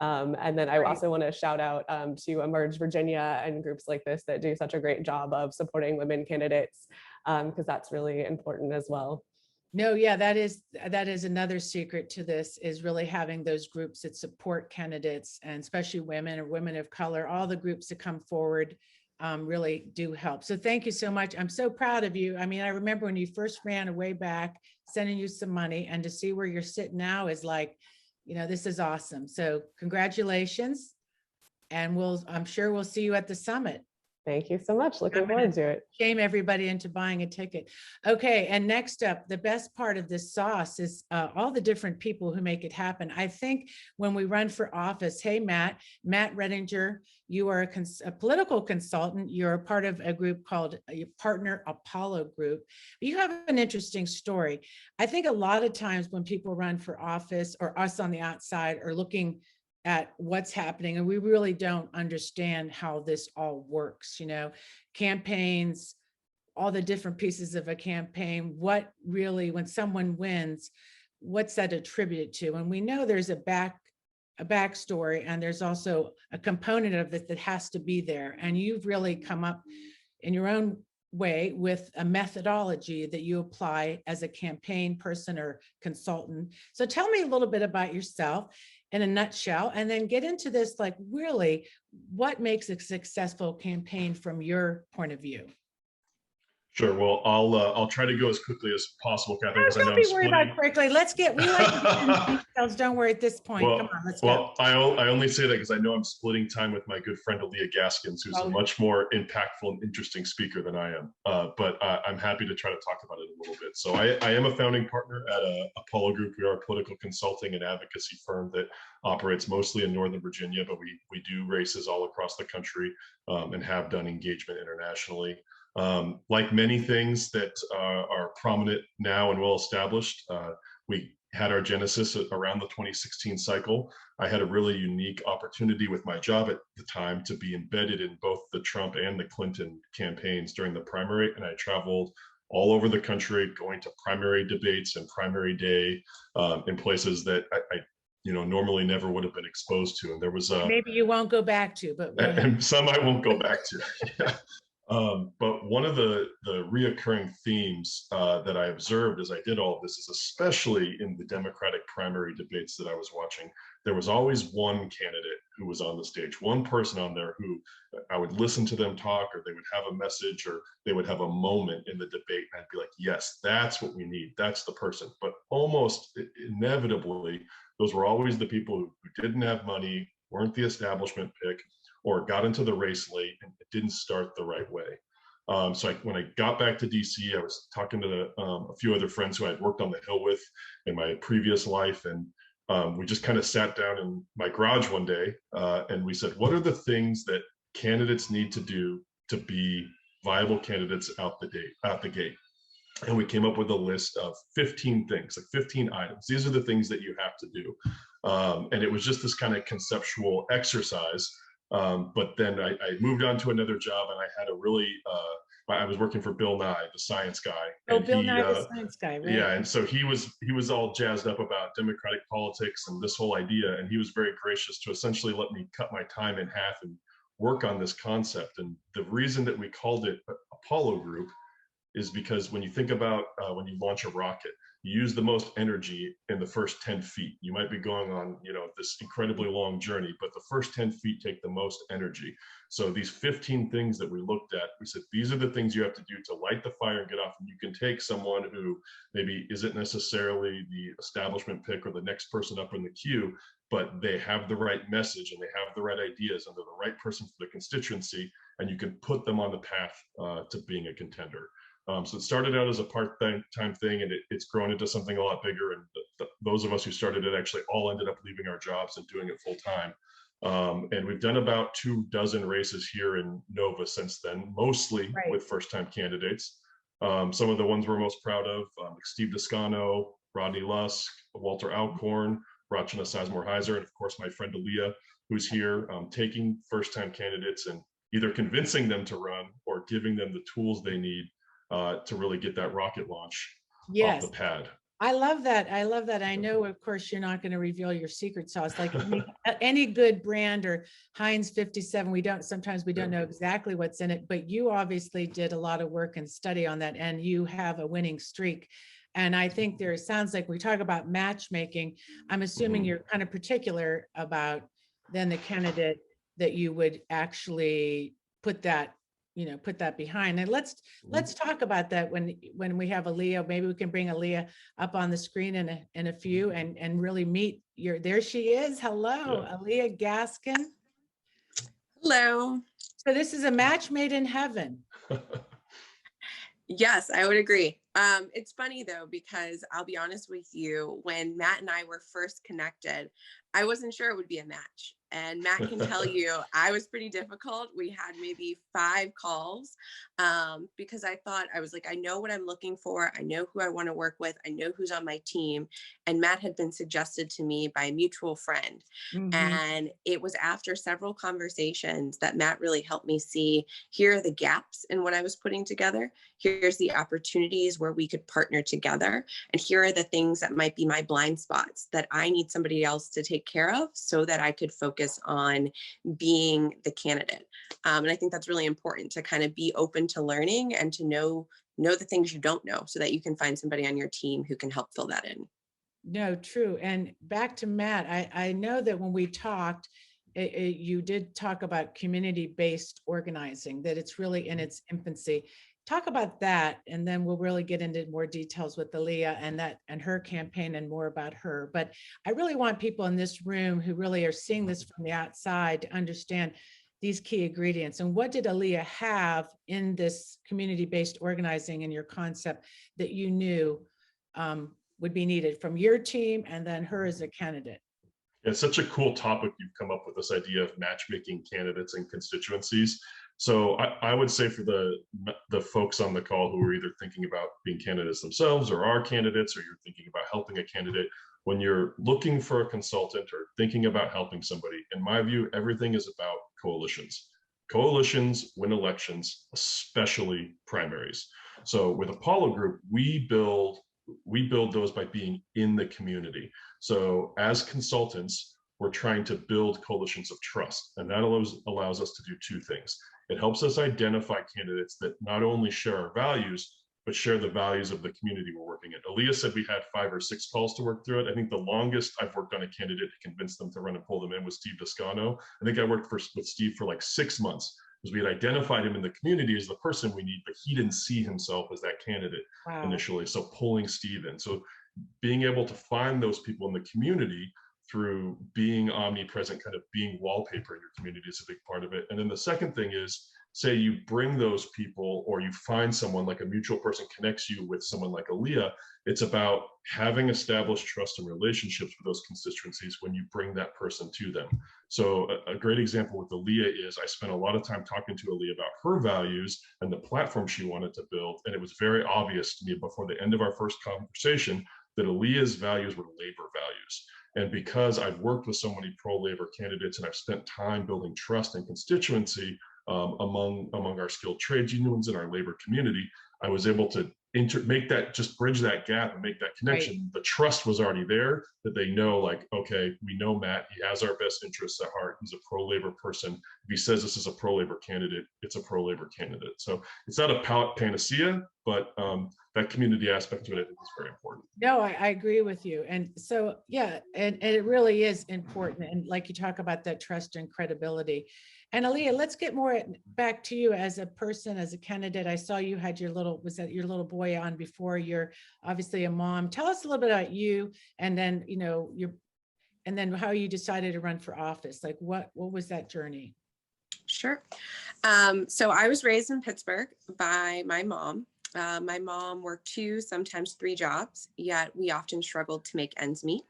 And then I also want to shout out to Emerge Virginia and groups like this that do such a great job of supporting women candidates, because that's really important as well. No, yeah, that is another secret to this, is really having those groups that support candidates, and especially women or women of color. All the groups that come forward really do help. So thank you so much. I'm so proud of you. I mean, I remember when you first ran way back, sending you some money, and to see where you're sitting now is like, you know, this is awesome. So congratulations. And I'm sure we'll see you at the summit. Thank you so much. Looking forward to it. Shame everybody into buying a ticket. Okay, and next up, the best part of this sauce is all the different people who make it happen. I think when we run for office, hey, Matt Renninger, you are a political consultant. You're a part of a group called Partner Apollo Group. You have an interesting story. I think a lot of times when people run for office, or us on the outside are looking at what's happening, and we really don't understand how this all works, you know, campaigns, all the different pieces of a campaign, what really, when someone wins, what's that attributed to? And we know there's a a backstory, and there's also a component of it that has to be there. And you've really come up in your own way with a methodology that you apply as a campaign person or consultant. So tell me a little bit about yourself in a nutshell, and then get into this, like, really what makes a successful campaign from your point of view. Sure. Well, I'll try to go as quickly as possible, Catherine, because I know Don't I'm be worried about splitting. quickly. We like to get into details. Don't worry at this point. Well, Come on, let's go. well, I only say that because I know I'm splitting time with my good friend Alyia Gaskin, who's a much more impactful and interesting speaker than I am. But I'm happy to try to talk about it a little bit. So I am a founding partner at Apollo Group. We are a political consulting and advocacy firm that operates mostly in Northern Virginia, but we do races all across the country and have done engagement internationally. Like many things that are prominent now and well established, we had our genesis around the 2016 cycle. I had a really unique opportunity with my job at the time to be embedded in both the Trump and the Clinton campaigns during the primary, and I traveled all over the country going to primary debates and primary day in places that I normally never would have been exposed to. And there was maybe you won't go back to, but and some I won't go back to. Yeah. But one of the reoccurring themes that I observed as I did all of this is, especially in the Democratic primary debates that I was watching, there was always one candidate who was on the stage, one person on there who I would listen to them talk, or they would have a message, or they would have a moment in the debate, and I'd be like, yes, that's what we need. That's the person. But almost inevitably, those were always the people who didn't have money, weren't the establishment pick, or got into the race late and it didn't start the right way. So when I got back to DC, I was talking to a few other friends who I'd worked on the Hill with in my previous life. And we just kind of sat down in my garage one day and we said, what are the things that candidates need to do to be viable candidates out the gate? And we came up with a list of 15 things, like 15 items. These are the things that you have to do. And it was just this kind of conceptual exercise. But then I moved on to another job, and I had a really, I was working for Bill Nye, the science guy. Oh, Bill Nye, the science guy, right? Yeah, and so he was all jazzed up about democratic politics and this whole idea, and he was very gracious to essentially let me cut my time in half and work on this concept. And the reason that we called it Apollo Group is because when you think about when you launch a rocket, you use the most energy in the first 10 feet. You might be going on, this incredibly long journey, but the first 10 feet take the most energy. So these 15 things that we looked at, we said, these are the things you have to do to light the fire and get off. And you can take someone who maybe isn't necessarily the establishment pick or the next person up in the queue, but they have the right message and they have the right ideas and they're the right person for the constituency, and you can put them on the path to being a contender. So it started out as a part-time thing, and it's grown into something a lot bigger. And those of us who started it actually all ended up leaving our jobs and doing it full-time. And we've done about 24 races here in Nova since then, mostly with first-time candidates. Some of the ones we're most proud of, like Steve Descano, Rodney Lusk, Walter Alcorn, Rachana Sizemore-Heiser, and of course my friend Alyia, who's here, taking first-time candidates and either convincing them to run or giving them the tools they need to really get that rocket launch off the pad. I love that. I love that. I know, of course, you're not going to reveal your secret sauce. Like any good brand or Heinz 57, sometimes we don't know exactly what's in it, but you obviously did a lot of work and study on that, and you have a winning streak. And I think it sounds like we talk about matchmaking. I'm assuming you're kind of particular about then the candidate that you would actually put that behind. And let's talk about that when we have Alyia. Maybe we can bring Alyia up on the screen in a few and really meet there she is. Hello, Alyia Gaskin. Hello. So this is a match made in heaven. Yes, I would agree. It's funny though, because I'll be honest with you, when Matt and I were first connected, I wasn't sure it would be a match. And Matt can tell you, I was pretty difficult. We had maybe 5 calls because I was like, I know what I'm looking for. I know who I want to work with. I know who's on my team. And Matt had been suggested to me by a mutual friend. And it was after several conversations that Matt really helped me see, here are the gaps in what I was putting together. Here's the opportunities where we could partner together. And here are the things that might be my blind spots that I need somebody else to take care of so that I could focus on being the candidate. And I think that's really important to kind of be open to learning and to know the things you don't know so that you can find somebody on your team who can help fill that in. No, true. And back to Matt, I know that when we talked, you did talk about community-based organizing, that it's really in its infancy. Talk about that, and then we'll really get into more details with Alyia and her campaign and more about her. But I really want people in this room who really are seeing this from the outside to understand these key ingredients. And what did Alyia have in this community-based organizing in your concept that you knew would be needed from your team and then her as a candidate? It's such a cool topic you've come up with, this idea of matchmaking candidates and constituencies. So I would say for the folks on the call who are either thinking about being candidates themselves or are candidates, or you're thinking about helping a candidate, when you're looking for a consultant or thinking about helping somebody, in my view, everything is about coalitions. Coalitions win elections, especially primaries. So with Apollo Group, we build those by being in the community. So as consultants, we're trying to build coalitions of trust, and that allows us to do two things. It helps us identify candidates that not only share our values, but share the values of the community we're working in. Alyia said we had 5 or 6 calls to work through it. I think the longest I've worked on a candidate to convince them to run and pull them in was Steve Descano. I think I worked with Steve for like 6 months, because we had identified him in the community as the person we need, but he didn't see himself as that candidate initially. So pulling Steve in. So being able to find those people in the community through being omnipresent, kind of being wallpaper in your community is a big part of it. And then the second thing is, say you bring those people, or you find someone, like a mutual person connects you with someone like Alyia, it's about having established trust and relationships with those constituencies when you bring that person to them. So a great example with Alyia is, I spent a lot of time talking to Alyia about her values and the platform she wanted to build. And it was very obvious to me before the end of our first conversation that Alyia's values were labor values. And because I've worked with so many pro-labor candidates and I've spent time building trust and constituency among our skilled trades unions and our labor community, I was able to make that, just bridge that gap and make that connection. Right. The trust was already there, that they know, like, okay, we know Matt, he has our best interests at heart. He's a pro-labor person. If he says this is a pro-labor candidate, it's a pro-labor candidate. So it's not a panacea, but that community aspect to it, I think, is very important. No, I agree with you. And so, yeah, and it really is important. And like you talk about that trust and credibility. And Alyia, let's get more back to you as a person, as a candidate. I saw you had your little boy on before. You're obviously a mom. Tell us a little bit about you, and then, and then how you decided to run for office. Like, what was that journey? Sure. So I was raised in Pittsburgh by my mom. My mom worked 2, sometimes 3 jobs, yet we often struggled to make ends meet.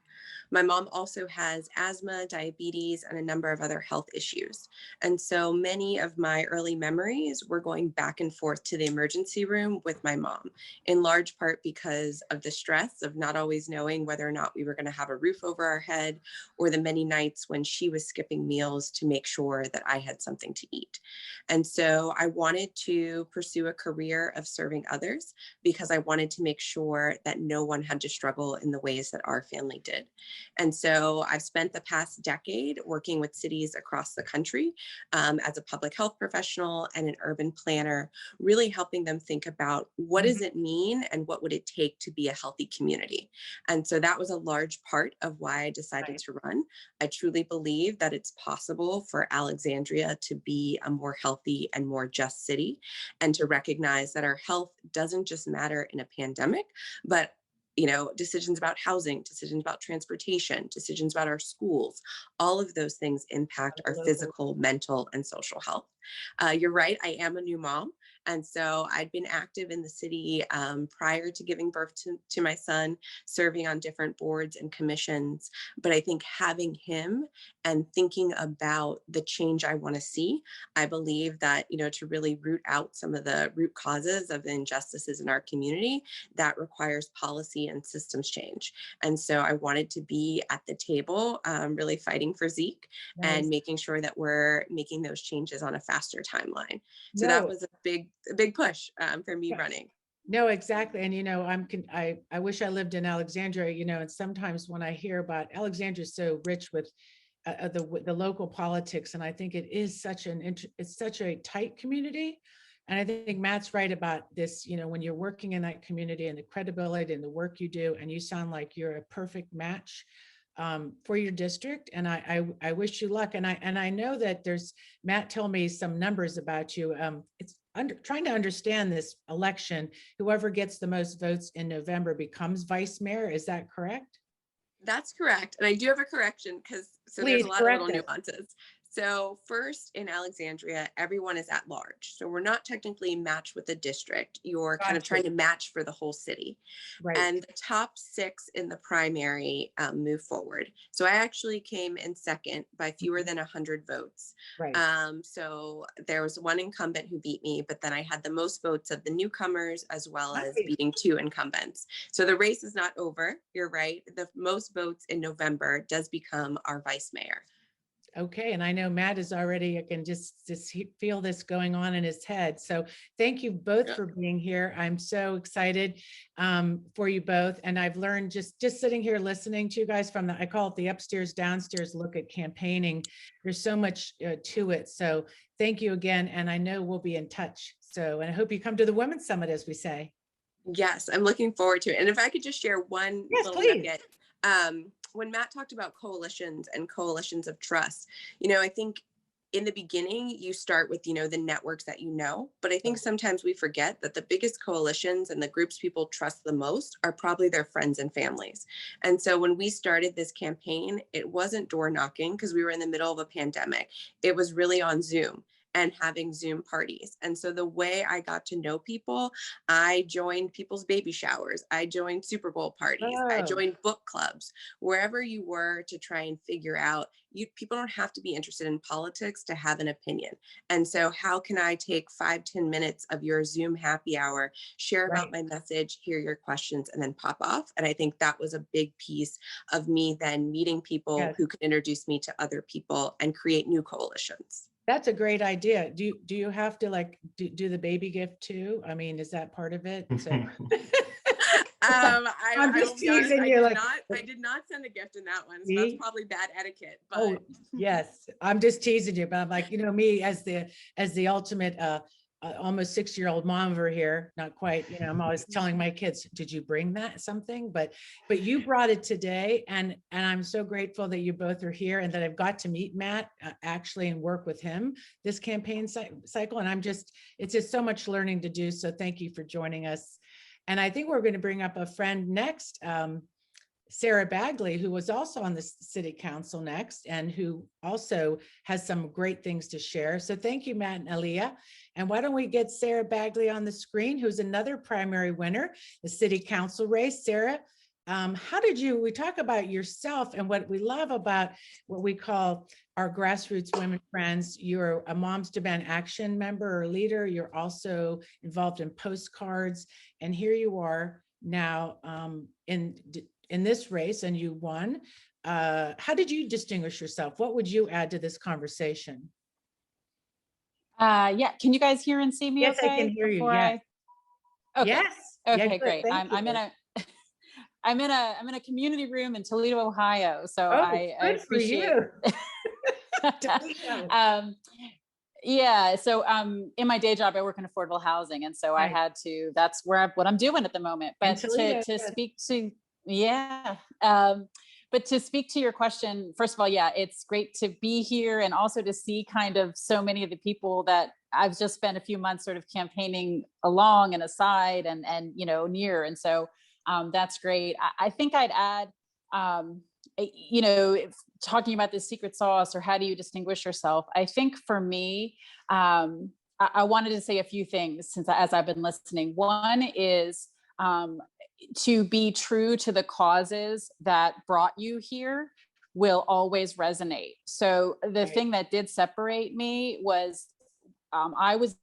My mom also has asthma, diabetes, and a number of other health issues. And so many of my early memories were going back and forth to the emergency room with my mom, in large part because of the stress of not always knowing whether or not we were going to have a roof over our head, or the many nights when she was skipping meals to make sure that I had something to eat. And so I wanted to pursue a career of serving others because I wanted to make sure that no one had to struggle in the ways that our family did. And so I've spent the past decade working with cities across the country as a public health professional and an urban planner, really helping them think about what does it mean and what would it take to be a healthy community. And so that was a large part of why I decided to run. I truly believe that it's possible for Alexandria to be a more healthy and more just city, and to recognize that our health doesn't just matter in a pandemic, but decisions about housing, decisions about transportation, decisions about our schools, all of those things impact our physical, mental, and social health. You're right, I am a new mom. And so I'd been active in the city prior to giving birth to my son, serving on different boards and commissions. But I think having him and thinking about the change I want to see, I believe that, to really root out some of the root causes of the injustices in our community, that requires policy and systems change. And so I wanted to be at the table, really fighting for Zeke and making sure that we're making those changes on a faster timeline. So that was a big push for me running. No, exactly. And, I wish I lived in Alexandria, and sometimes when I hear about Alexandria is so rich with the local politics. And I think it is it's such a tight community. And I think Matt's right about this, when you're working in that community and the credibility and the work you do, and you sound like you're a perfect match for your district. And I wish you luck. And I know that Matt told me some numbers about you. It's trying to understand this election. Whoever gets the most votes in November becomes vice mayor. Is that correct? That's correct. And I do have a correction there's a lot of little nuances. So first, in Alexandria, everyone is at large. So we're not technically matched with the district. You're kind of trying to match for the whole city. Right. And the top 6 in the primary move forward. So I actually came in second by fewer than 100 votes. Right. So there was one incumbent who beat me, but then I had the most votes of the newcomers as well as Nice. beating 2 incumbents. So the race is not over. You're right. The most votes in November does become our vice mayor. Okay, and I know Matt is already, I can just feel this going on in his head. So thank you both for being here. I'm so excited for you both. And I've learned just sitting here listening to you guys from I call it the upstairs, downstairs look at campaigning. There's so much to it. So thank you again. And I know we'll be in touch. So, and I hope you come to the Women's Summit, as we say. Yes, I'm looking forward to it. And if I could just share one little nugget. When Matt talked about coalitions and coalitions of trust, I think in the beginning, you start with, the networks that but I think sometimes we forget that the biggest coalitions and the groups people trust the most are probably their friends and families. And so when we started this campaign, it wasn't door knocking because we were in the middle of a pandemic. It was really on Zoom and having Zoom parties. And so the way I got to know people, I joined people's baby showers. I joined Super Bowl parties. I joined book clubs, wherever you were to try and figure out, people don't have to be interested in politics to have an opinion. And so how can I take 5-10 minutes of your Zoom happy hour, share about my message, hear your questions, and then pop off? And I think that was a big piece of me then meeting people who could introduce me to other people and create new coalitions. That's a great idea. Do you have to do the baby gift too? I mean, is that part of it? So. I'm just teasing you. I did not send a gift in that one. So that's probably bad etiquette. But oh, yes, I'm just teasing you. But I'm like, me as the ultimate almost 6-year-old mom over here, not quite, I'm always telling my kids, did you bring something? But you brought it today. And I'm so grateful that you both are here and that I've got to meet Matt actually and work with him this campaign cycle. And it's just so much learning to do. So thank you for joining us. And I think we're going to bring up a friend next, Sarah Bagley, who was also on the city council next and who also has some great things to share. So thank you, Matt and Alyia. And why don't we get Sarah Bagley on the screen, who's another primary winner, the city council race. Sarah, we talk about yourself and what we love about what we call our grassroots women friends. You're a Moms Demand Action member or leader. You're also involved in postcards. And here you are now in this race and you won. How did you distinguish yourself? What would you add to this conversation? Yeah, can you guys hear and see me? Yes, okay I can hear you. Okay. Yes. Okay, yeah, great. I'm in a community room in Toledo, Ohio. So I appreciate yeah. So in my day job, I work in affordable housing. And so I had to, that's what I'm doing at the moment. But to speak to, but to speak to your question, first of all, it's great to be here and also to see kind of so many of the people that I've just spent a few months sort of campaigning along and aside and near. And so that's great. I think I'd add, talking about the secret sauce or how do you distinguish yourself? I think for me, I wanted to say a few things as I've been listening. One is to be true to the causes that brought you here will always resonate. So the thing that did separate me was I was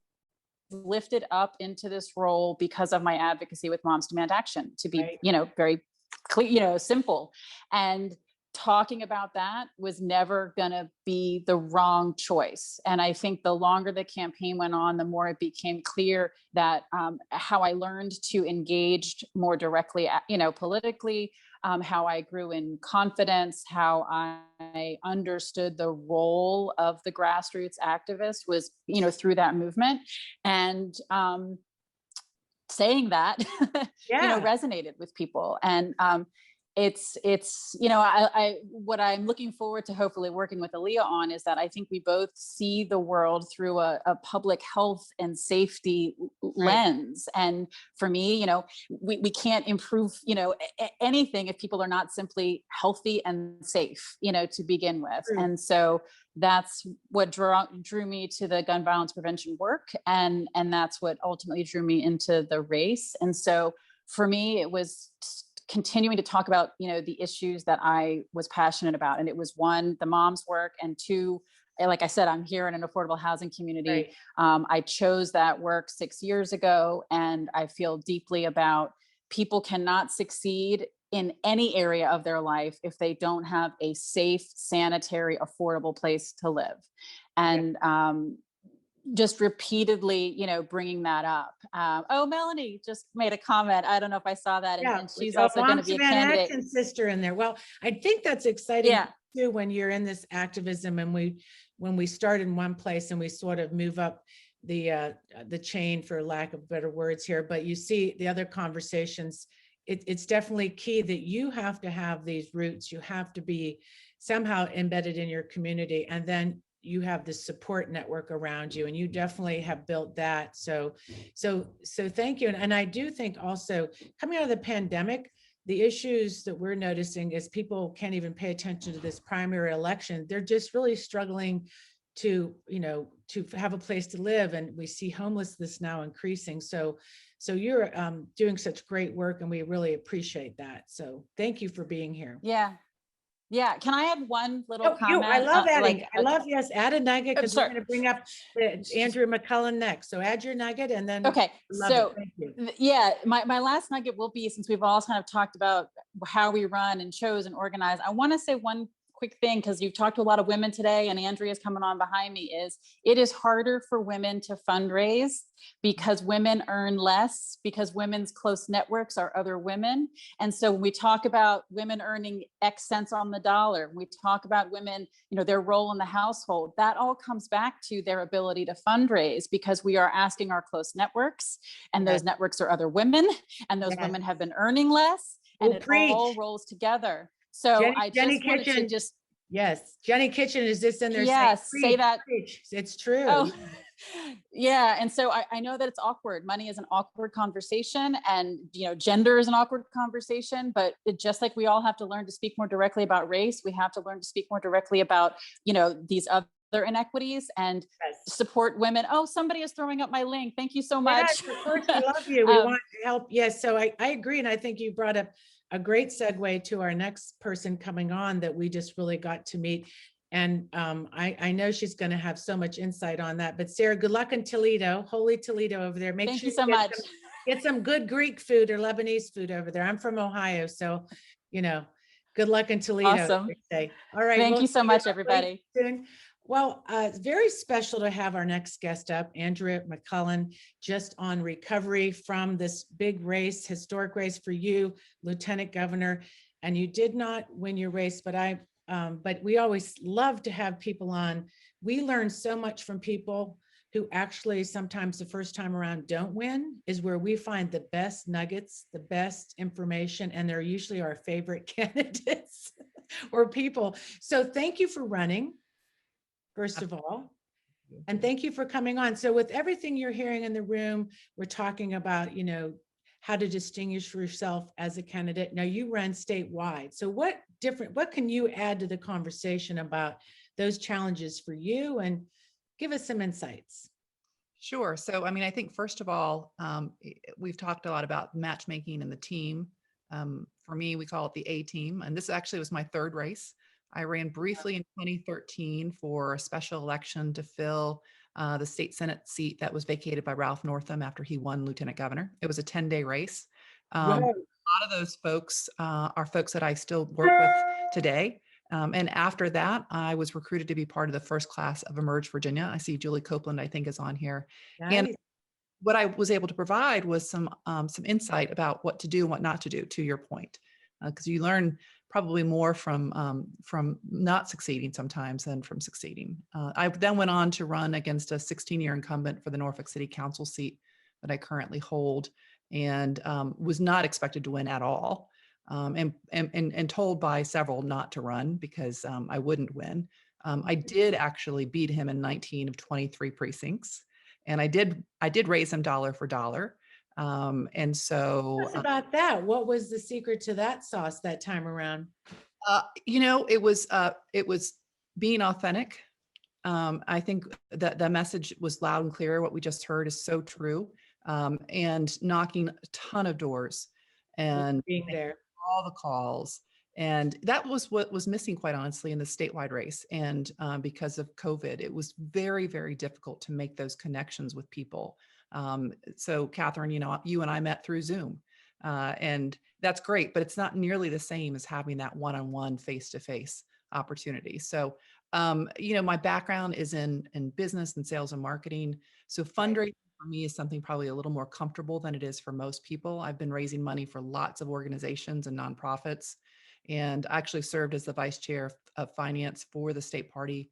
lifted up into this role because of my advocacy with Moms Demand Action, to be, very clear, simple. And talking about that was never going to be the wrong choice. And I think the longer the campaign went on, the more it became clear that how I learned to engage more directly, politically, how I grew in confidence, how I understood the role of the grassroots activist was, through that movement. And saying that, resonated with people. And it's what I'm looking forward to hopefully working with Alyia on is that I think we both see the world through a public health and safety lens. And for me, we can't improve, anything if people are not simply healthy and safe, to begin with. And so that's what drew me to the gun violence prevention work. And that's what ultimately drew me into the race. And so for me, it was continuing to talk about, the issues that I was passionate about. And it was one, the mom's work, and two, like I said, I'm here in an affordable housing community. I chose that work 6 years ago, and I feel deeply about people cannot succeed in any area of their life if they don't have a safe, sanitary, affordable place to live. And just repeatedly, bringing that up. Melanie just made a comment. I don't know if I saw that. And she's also going to be a candidate. Acton's sister in there. Well, I think that's exciting too, when you're in this activism, and when we start in one place and we sort of move up the chain, for lack of better words here, but you see the other conversations, it's definitely key that you have to have these roots. You have to be somehow embedded in your community, and then you have the support network around you, and you definitely have built that. So thank you. And I do think also, coming out of the pandemic, the issues that we're noticing is people can't even pay attention to this primary election. They're just really struggling to have a place to live. And we see homelessness now increasing. So you're doing such great work, and we really appreciate that. So thank you for being here. Yeah. Can I add one little comment? I love adding. Add a nugget, because we're going to bring up Andrew McCullen next. So add your nugget, and then. Okay. So my last nugget will be, since we've all kind of talked about how we run and chose and organize, I want to say one quick thing, because you've talked to a lot of women today, and Andrea's coming on behind me, is it is harder for women to fundraise because women earn less, because women's close networks are other women. And so when we talk about women earning X cents on the dollar, when we talk about women, their role in the household, that all comes back to their ability to fundraise, because we are asking our close networks, and those networks are other women, and those women have been earning less, and it all rolls together. So Jenny Kitchen, Jenny Kitchen is just in there. Say that. It's true. Oh, yeah. And so I know that it's awkward. Money is an awkward conversation, and, gender is an awkward conversation, but just like we all have to learn to speak more directly about race, we have to learn to speak more directly about, these other inequities and support women. Oh, somebody is throwing up my link. Thank you so much. Yes, of course, we love you. We want to help. Yes. So I agree. And I think you brought up a great segue to our next person coming on that we just really got to meet. And I know she's going to have so much insight on that. But Sarah, good luck in Toledo, holy Toledo over there. Thank you so much. Get some good Greek food or Lebanese food over there. I'm from Ohio, so good luck in Toledo. Awesome. All right. Thank you so much, everybody. Soon. Well, it's very special to have our next guest up, Andrea McCullen, just on recovery from this big race, historic race for you, Lieutenant Governor. And you did not win your race, but we always love to have people on. We learn so much from people who actually sometimes the first time around don't win, is where we find the best nuggets, the best information, and they're usually our favorite candidates or people. So thank you for running, first of all, and thank you for coming on. So with everything you're hearing in the room, we're talking about, how to distinguish yourself as a candidate. Now you run statewide. So what can you add to the conversation about those challenges for you, and give us some insights? Sure. So, I think, first of all, we've talked a lot about matchmaking and the team. For me, we call it the A team. And this actually was my third race. I ran briefly in 2013 for a special election to fill the state Senate seat that was vacated by Ralph Northam after he won Lieutenant Governor. It was a 10-day race. A lot lot of those folks are folks that I still work with today. And after that, I was recruited to be part of the first class of Emerge Virginia. I see Julie Copeland, I think, is on here. And Nice. what I was able to provide was some insight about what to do and what not to do, to your point, because you learn probably more from not succeeding sometimes than from succeeding. I then went on to run against a 16-year incumbent for the Norfolk City Council seat that I currently hold, and was not expected to win at all, and told by several not to run because I wouldn't win. I did actually beat him in 19 of 23 precincts. And I did raise him dollar for dollar. And so Tell us about that. What was the secret to that sauce that time around? it was being authentic. I think that the message was loud and clear. What we just heard is so true. And knocking a ton of doors and Being there. all the calls. And that was what was missing, quite honestly, in the statewide race. And because of COVID, it was very, very difficult to make those connections with people. So Catherine, you and I met through Zoom, and that's great, but it's not nearly the same as having that one-on-one, face-to-face opportunity. So, my background is in business and sales and marketing. So fundraising for me is something probably a little more comfortable than it is for most people. I've been raising money for lots of organizations and nonprofits, and actually served as the vice chair of finance for the state party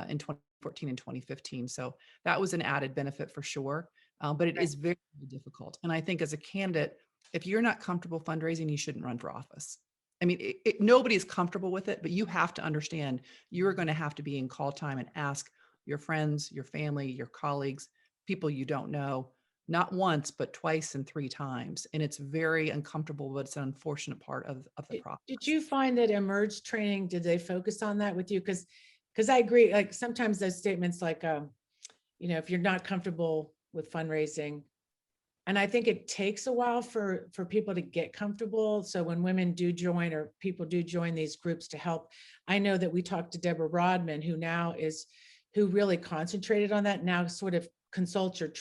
in 2014 and 2015. So that was an added benefit for sure, but it is very, very difficult. And I think as a candidate, if you're not comfortable fundraising, you shouldn't run for office. I mean, nobody's comfortable with it, but you have to understand you're going to have to be in call time and ask your friends, your family, your colleagues, people you don't know, not once, but twice and 3 times. And it's very uncomfortable, but it's an unfortunate part of the process. Did you find that Emerge training, did they focus on that with you? Because I agree, like sometimes those statements like, if you're not comfortable with fundraising, and I think it takes a while for people to get comfortable. So when women do join or people do join these groups to help, I know that we talked to Deborah Rodman, who really concentrated on that, now sort of consults or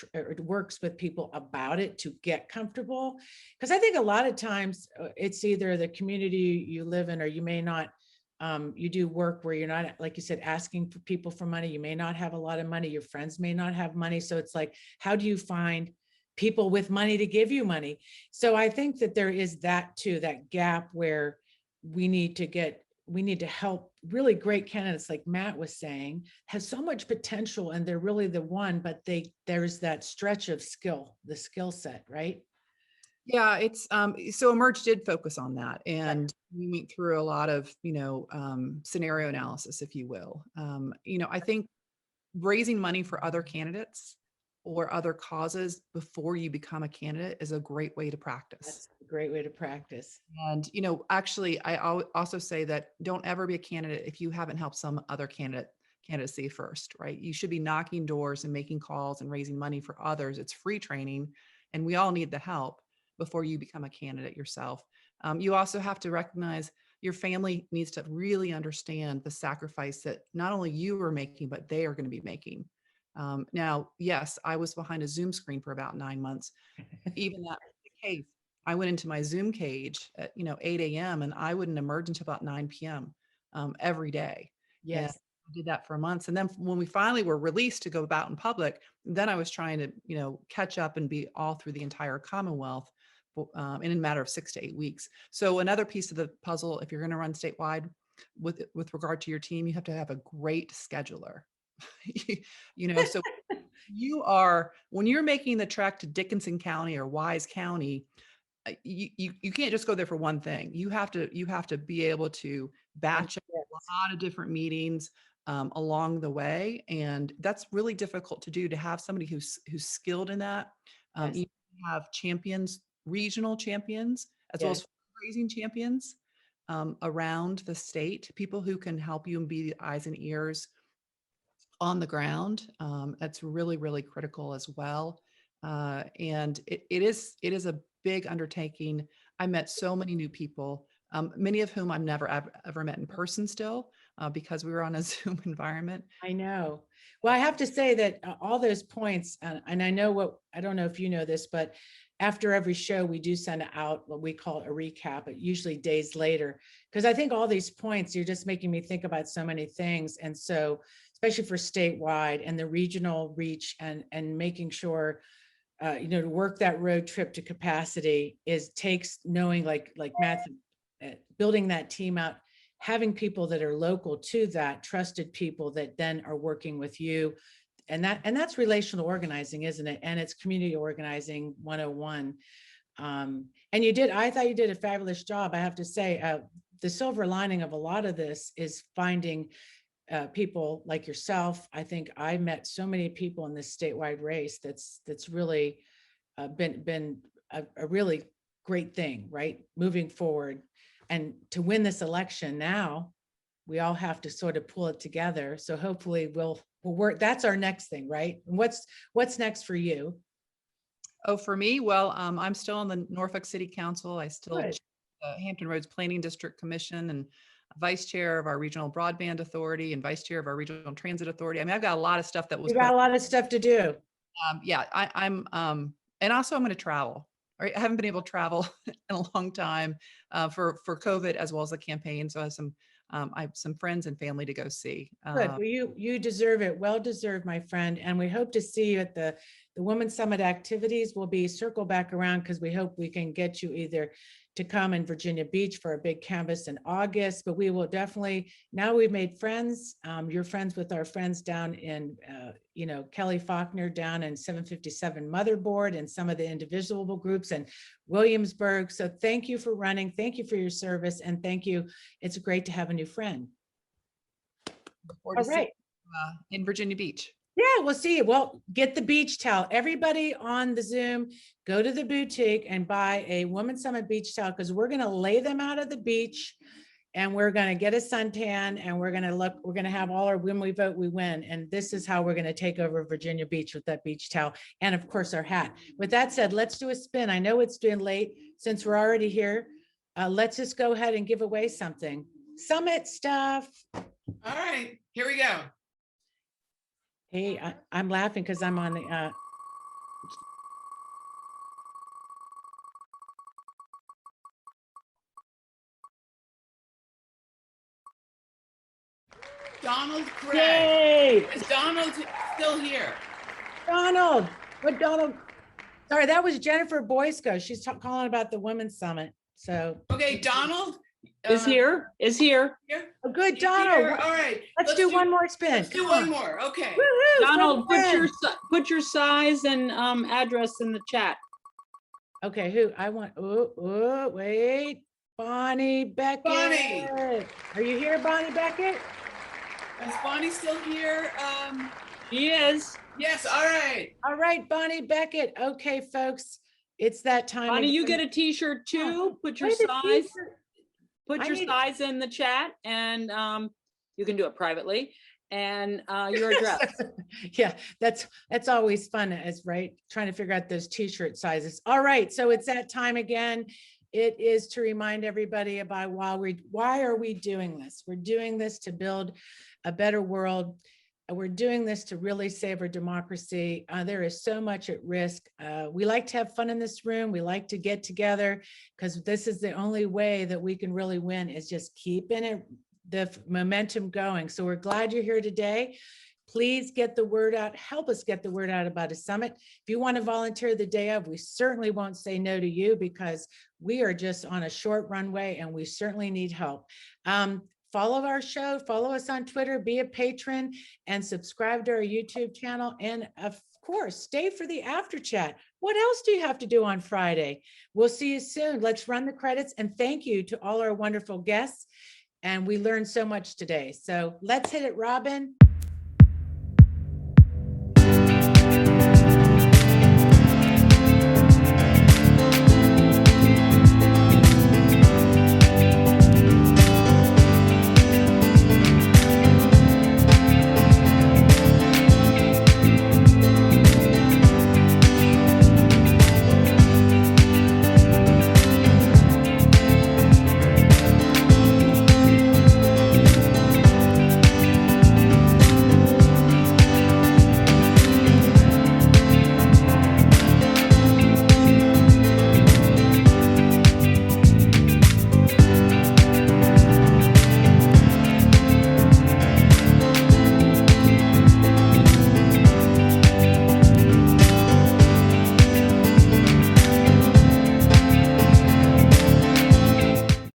works with people about it to get comfortable. Because I think a lot of times it's either the community you live in, or you may not, you do work where you're not, like you said, asking for people for money. You may not have a lot of money. Your friends may not have money. So it's like, how do you find people with money to give you money? So I think that there is that too, that gap where we need to help really great candidates, like Matt was saying, has so much potential and they're really the one, but there's that stretch of the skill set, right? Yeah, it's so Emerge did focus on that, and we went through a lot of scenario analysis, if you will. I think raising money for other candidates or other causes before you become a candidate is a great way to practice. That's a great way to practice. And actually, I also say that don't ever be a candidate if you haven't helped some other candidacy first, right? You should be knocking doors and making calls and raising money for others. It's free training, and we all need the help before you become a candidate yourself. You also have to recognize your family needs to really understand the sacrifice that not only you are making, but they are going to be making. Now, yes, I was behind a Zoom screen for about 9 months. Even that case, I went into my Zoom cage at 8 a.m. and I wouldn't emerge until about 9 p.m. Every day. Yes. And I did that for months. And then when we finally were released to go about in public, then I was trying to, catch up and be all through the entire Commonwealth in a matter of 6 to 8 weeks. So another piece of the puzzle, if you're going to run statewide with regard to your team, you have to have a great scheduler. So when you're making the trek to Dickinson County or Wise County, you can't just go there for one thing. You have to be able to batch up a lot of different meetings along the way, and that's really difficult to do. To have somebody who's skilled in that. You have champions, regional champions, as well as fundraising champions around the state. People who can help you and be the eyes and ears on the ground. That's really, really critical as well. And it is a big undertaking. I met so many new people, many of whom I've never ever met in person still, because we were on a Zoom environment. I know. Well, I have to say that all those points, and I don't know if you know this, but after every show, we do send out what we call a recap, but usually days later, because I think all these points, you're just making me think about so many things. And so, especially for statewide and the regional reach and making sure, to work that road trip to capacity takes knowing, like Matt, building that team out, having people that are local to that, trusted people that then are working with you. And that's relational organizing, isn't it? And it's community organizing 101. And I thought you did a fabulous job. I have to say, the silver lining of a lot of this is finding people like yourself. I think I met so many people in this statewide race. That's really been a really great thing, right? Moving forward, and to win this election now, we all have to sort of pull it together. So hopefully we'll work. That's our next thing, right? And what's next for you? Oh, for me, well, I'm still on the Norfolk City Council. I still Good. chair the Hampton Roads Planning District Commission and vice chair of our Regional Broadband Authority and vice chair of our Regional Transit Authority. I mean, I've got a lot of stuff that was. You got a lot of stuff to do. Yeah, I'm and also I'm going to travel. Right? I haven't been able to travel in a long time for COVID as well as the campaign. So I have some friends and family to go see. Good. Well, you deserve it. Well deserved, my friend. And we hope to see you at the Women's Summit activities. We'll be circle back around because we hope we can get you either to come in Virginia Beach for a big canvas in August, but we will definitely, now we've made friends. You're friends with our friends down in, Kelly Faulkner down in 757 Motherboard and some of the individual groups in Williamsburg. So thank you for running. Thank you for your service. And thank you. It's great to have a new friend. All right. In Virginia Beach. Yeah, we'll see you. Well, get the beach towel. Everybody on the Zoom, go to the boutique and buy a Women's Summit beach towel because we're going to lay them out at the beach and we're going to get a suntan and we're going to have all our when we vote, we win. And this is how we're going to take over Virginia Beach with that beach towel. And of course, our hat. With that said, let's do a spin. I know it's doing late since we're already here. Let's just go ahead and give away something. Summit stuff. All right, here we go. Hey, I'm laughing because I'm on the, Donald Craig. Yay! Is Donald still here? Donald, sorry, that was Jennifer Boysko. She's calling about the Women's Summit. So. Okay, Donald. Is here. Here? Oh, good, He's Donald. here. All right. Let's do one more spin. Let's do one more. Okay. Woo-hoo, Donald, friend. put your size and address in the chat. Okay, wait. Bonnie Beckett. Bonnie. Are you here, Bonnie Beckett? Is Bonnie still here? She is. Yes, all right. All right, Bonnie Beckett. Okay, folks, it's that time. Bonnie, you again. get a t-shirt too. Put your Where's the size. t-shirt? Put your size in the chat and you can do it privately and your address. Yeah, that's always fun, right? Trying to figure out those t-shirt sizes. All right, so it's that time again. It is to remind everybody about why are we doing this? We're doing this to build a better world. We're doing this to really save our democracy. There is so much at risk. We like to have fun in this room. We like to get together because this is the only way that we can really win is just keeping the momentum going. So we're glad you're here today. Please get the word out. Help us get the word out about a summit. If you want to volunteer the day of, we certainly won't say no to you because we are just on a short runway and we certainly need help. Follow our show, follow us on Twitter, be a patron, and subscribe to our YouTube channel. And of course, stay for the after chat. What else do you have to do on Friday? We'll see you soon. Let's run the credits. And thank you to all our wonderful guests. And we learned so much today. So let's hit it, Robin.